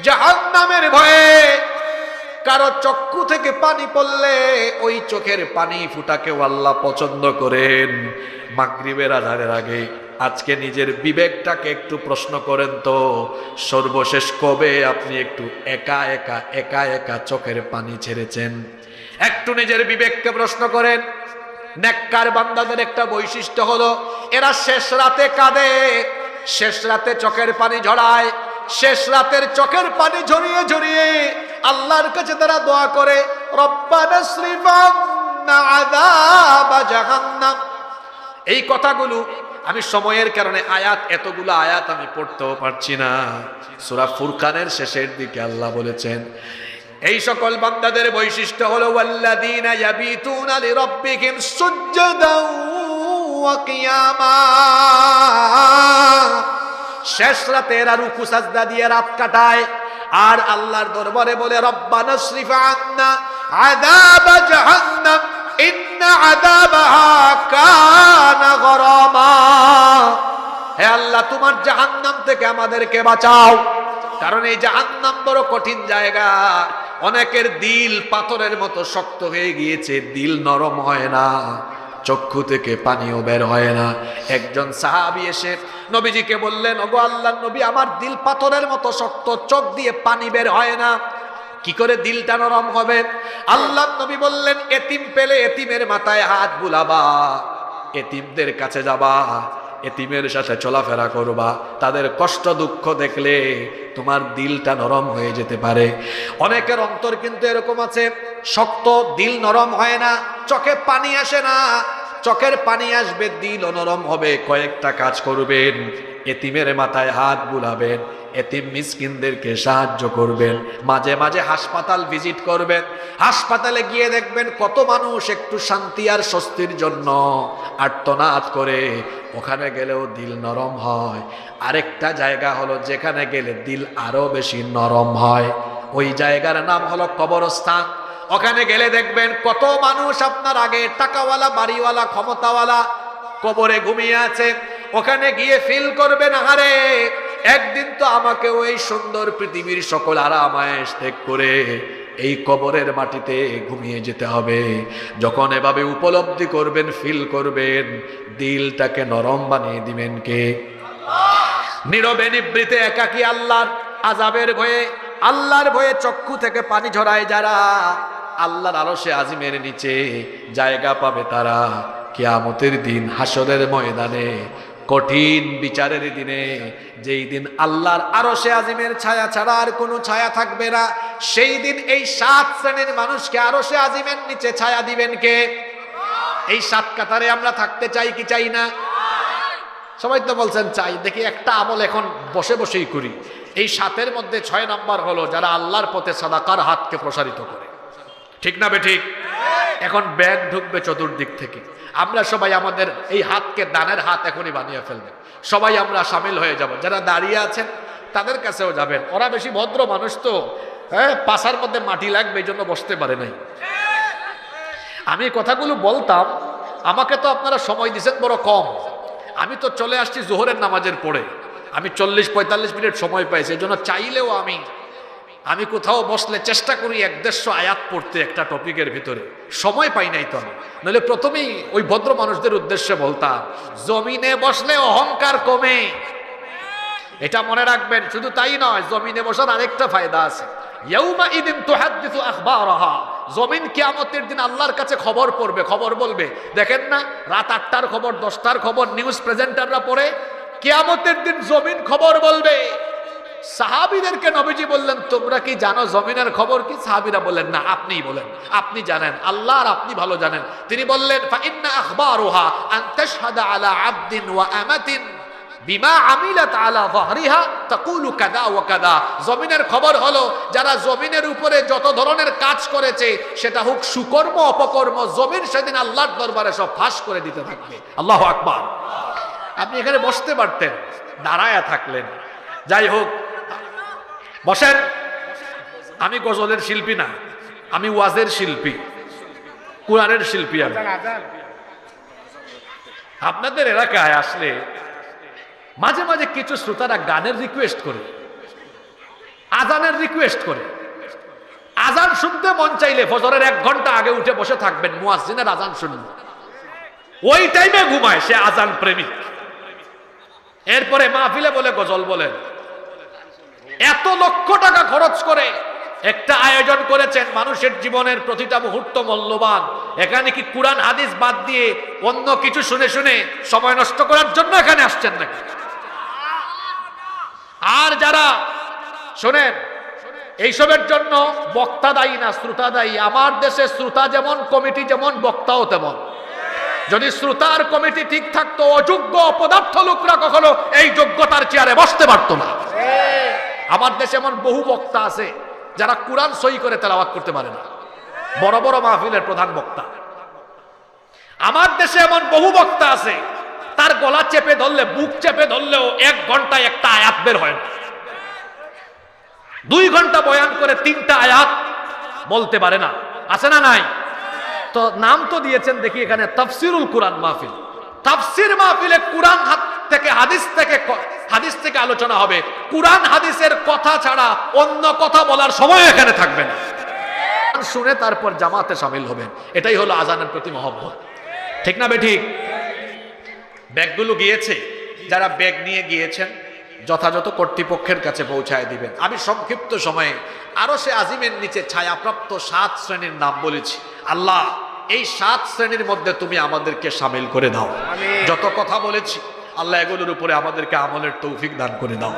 জাহান্নামের ভয়ে কারো চক্ষু থেকে পানি পড়লে ওই চোখের পানি ফুটাকেও আল্লাহ পছন্দ করেন। মাগরিবের আজানের আগে আজকে নিজের বিবেকটাকে একটু প্রশ্ন করেন তো, সর্বশেষ কবে আপনি একটু একা একা চোখের পানি ছেড়েছেন? একটু নিজের বিবেককে প্রশ্ন করেন। নেককার বান্দাদের একটা বৈশিষ্ট্য হলো এরা শেষ রাতে কাঁদে, শেষ রাতে চোখের পানি ঝরায়। শেষ রাতের চোখের পানি ঝরিয়ে ঝরিয়ে আল্লাহর কাছে তারা দোয়া করে, রব্বানা সরিফ আন্না আযাব জাহান্নাম। এই কথাগুলো আমি সময়ের কারণে এতগুলো আয়াত আমি পড়তেও পারছি না। সূরা ফুরকানের শেষের দিকে আল্লাহ বলেছেন, এই সকল বান্দাদের বৈশিষ্ট্য হলো ওয়াল্লাযীনা ইয়াবিতুনা লিরাব্বিহিম সুজদাও ওয়া কিয়ামা। শেষ রাতে এরা রুকু সাজদা দিয়ে রাত কাটায় আর আল্লাহর দরবারে বলে, রব্বানা সরিফ আন্না আযাব জাহান্নাম ইন্না আযাবাহা কানা গরামা। হে আল্লাহ, তোমার জাহান্নাম থেকে আমাদেরকে বাঁচাও, কারণ এই জাহান্নাম বড় কঠিন জায়গা। অনেকের দিল পাথরের মতো শক্ত হয়ে গিয়েছে, দিল নরম হয় না, চক্ষু থেকে পানিও বের হয় না। একজন সাহাবী এসে নবীজিকে বললেন, ওগো আল্লাহর নবী, আমার দিল পাথরের মতো শক্ত, চোখ দিয়ে পানি বের হয় না, কি করে দিলটা নরম হবে? আল্লাহর নবী বললেন, এতিম পেলে এতিমের মাথায় হাত বুলাবা, এতিমদের কাছে যাবা, এতিমের সাথে চলাফেরা করবা, তাদের কষ্ট দুঃখ দেখলে তোমার দিলটা নরম হয়ে যেতে পারে। অনেকের অন্তর কিন্তু এরকম আছে, শক্ত, দিল নরম হয় না, চোখে পানি আসে না। চোখের পানি আসবে, দিল নরম হবে। কয়েকটা কাজ করবেন, এতিমের মাথায় হাত বুলাবেন, এতিম মিসকিনদেরকে সাহায্য করবেন, মাঝে মাঝে হাসপাতাল ভিজিট করবেন। হাসপাতালে গিয়ে দেখবেন কত মানুষ একটু শান্তি আর স্বস্তির জন্য আর্তনাদ করে, ওখানে গেলেও দিল নরম হয়। আরেকটা জায়গা হলো যেখানে গেলে দিল আরো বেশি নরম হয়, ওই জায়গার নাম হলো কবরস্থান। ওখানে গেলে দেখবেন কত মানুষ আপনার আগে টাকাওয়ালা, বাড়িওয়ালা, ক্ষমতাওয়ালা কবরে ঘুমিয়ে আছে। ওখানে গিয়ে ফিল করবেন, আহারে একদিন তো আমাকে ওই সুন্দর পৃথিবীর সকল আরামায়েশ ত্যাগ করে এই কবরের মাটিতে ঘুমিয়ে যেতে হবে। যখন এভাবে উপলব্ধি করবেন, ফিল করবেন, দিলটাকে নরম বানিয়ে দিবেন কে? নীরবে নিভৃতে একাকী আল্লাহর আযাবের ভয়ে, আল্লাহর ভয়ে চক্ষু থেকে পানি ঝরায় যারা, আল্লাহর আরশে আজিমের নিচে জায়গা পাবে তারা। কিয়ামতের দিন হাসরের ময়দানে কঠিন বিচারের দিনে, যেই দিন আল্লাহর আরশে আজিমের ছায়া ছাড়া আর কোনো ছায়া থাকবে না, সেই দিন এই 7 শ্রেণীর মানুষকে আরশে আজিমের নিচে ছায়া দিবেন কে? এই 7 কাতারে আমরা থাকতে চাই কি চাই না? সবাই তো বলছেন চাই। দেখি একটা আমল এখন বসে বসেই করি। এই 7-এর মধ্যে 6 নাম্বার হলো যারা আল্লাহর পথে সাদাকার হাতকে প্রসারিত করে। ঠিক না বেঠিক? এখন ব্যাগ ঢুকবে চতুর্দিক থেকে। আমরা সবাই আমাদের এই হাতকে দানের হাত এখনই বানিয়ে ফেলবে। সবাই আমরা সামিল হয়ে যাব। যারা দাঁড়িয়ে আছেন তাদের কাছেও যাবেন। ওরা বেশি ভদ্র মানুষ তো, হ্যাঁ, পাশার মধ্যে মাটি লাগবে এই জন্য বসতে পারে নাই। আমি কথাগুলো বলতাম, আমাকে তো আপনারা সময় দিচ্ছেন বড় কম। আমি তো চলে আসছি জোহরের নামাজের পরে। আমি 40-45 মিনিট সময় পাইছি। এই জন্য চাইলেও আমি কোথাও বসলে চেষ্টা করি 150 আয়াত পড়তে একটা টপিকের ভিতরে। সময় পাই নাই তো আমি। নইলে প্রথমেই ওই ভদ্র মানুষদের উদ্দেশ্যে বলতাম, জমিনে বসলে অহংকার কমে, এটা মনে রাখবেন। শুধু তাই নয়, জমিনে বসার আরেকটা ফায়দা আছে। ইয়াউমা ইদিন তুহাদ্দিসু আখবারাহা, জমিন কিয়ামতের দিন আল্লাহর কাছে খবর পড়বে, খবর বলবে। দেখেন না, রাত 8টার খবর, 10টার খবর নিউজ প্রেজেন্টাররা পড়ে, কিয়ামতের দিন জমিন খবর বলবে। সাহাবীদেরকে নবীজি বললেন, তোমরা কি জানো জমিনের খবর কি? সাহাবীরা বললেন, না, আপনিই বলেন, আপনি জানেন, আল্লাহ আর আপনি ভালো জানেন। তিনি বললেন, ফাইন্না আখবারুহা আন তাশহাদা আলা আবদিন ওয়া আমাতিন বিমা আমিলাত আলা যাহরিহা তাকুলু কাযা ওয়া কাযা। জমিনের খবর হলো যারা জমিনের উপরে যত ধরনের কাজ করেছে, সেটা হোক সুকর্ম অপকর্ম, জমিন সেদিন আল্লাহর দরবারে সব ফাঁস করে দিতে থাকবে। আল্লাহু আকবার। আপনি এখানে বসতে পারতেন, দাঁড়ায়া থাকলেন। যাই হোক, বসেন। আমি গজলের শিল্পী না, আমি ওয়াজের শিল্পী, কোরআনের শিল্পী। আমি আপনাদের এলাকায় আসলে মাঝে মাঝে কিছু শ্রোতারা গানের রিকোয়েস্ট করে, আজানের রিকোয়েস্ট করে। আজান শুনতে মন চাইলে ফজরের 1 ঘন্টা আগে উঠে বসে থাকবেন, মুয়াজ্জিনের আজান শুনবেন। ওই টাইমে ঘুমায় সে, আজান প্রেমিক। এরপরে মাহফিলে বলে গজল বলেন। এত লক্ষ টাকা খরচ করে একটা আয়োজন করেছেন, মানুষের জীবনের প্রতিটা মুহূর্ত মূল্যবান। এখানে কি কোরআন হাদিস বাদ দিয়ে অন্য কিছু শুনে শুনে সময় নষ্ট করার জন্য এখানে আসছেন নাকি? আর যারা শোনেন, এইসবের জন্য বক্তা দায়ী না, শ্রোতা দায়ী। আমার দেশে শ্রোতা যেমন, কমিটি যেমন, বক্তাও তেমন। যদি শ্রোতা আর কমিটি ঠিক থাকতো, অযোগ্য অপদার্থ লোকরা কখনো এই যোগ্যতার চেয়ারে বসতে পারতো না। আমার দেশে এমন বহু বক্তা আছে যারা কোরআন সই করে তেলাওয়াত করতে পারে না, বড় বড় মাহফিলের প্রধান বক্তা। আমার দেশে এমন বহু বক্তা আছে, তার গলা চেপে ধরলে, বুক চেপে ধরলেও 1 ঘন্টায় একটা আয়াত বের হয় না। 2 ঘন্টা বয়ান করে 3টা আয়াত বলতে পারে না। আছে না নাই? তো নাম তো দিয়েছেন দেখি এখানে তাফসিরুল কোরআন মাহফিল। তাফসির মাহফিলে কোরআন থেকে হাদিস থেকে আলোচনা হবে। কোরআন হাদিসের কথা ছাড়া অন্য কথা বলার সময় এখানে থাকবে না। শুনে তারপর জামাতে শামিল হবেন। এটাই হলো আজানের প্রতি মহব্বত। ঠিক না বেঠিক? ব্যাগগুলো গিয়েছে, যারা ব্যাগ নিয়ে গিয়েছেন যথাযথ কর্তৃপক্ষের কাছে পৌঁছায় দিবেন। আমি সংক্ষিপ্ত সময়ে আরশে আজিমের নিচে ছায়াপ্রাপ্ত 7 শ্রেণীর নাম বলেছি। আল্লাহ, এই 7 শ্রেণীর মধ্যে তুমি আমাদেরকে শামিল করে দাও। যত কথা বলেছি আল্লাহ, এগুলোর উপরে আমাদেরকে আমলের তৌফিক দান করে দাও।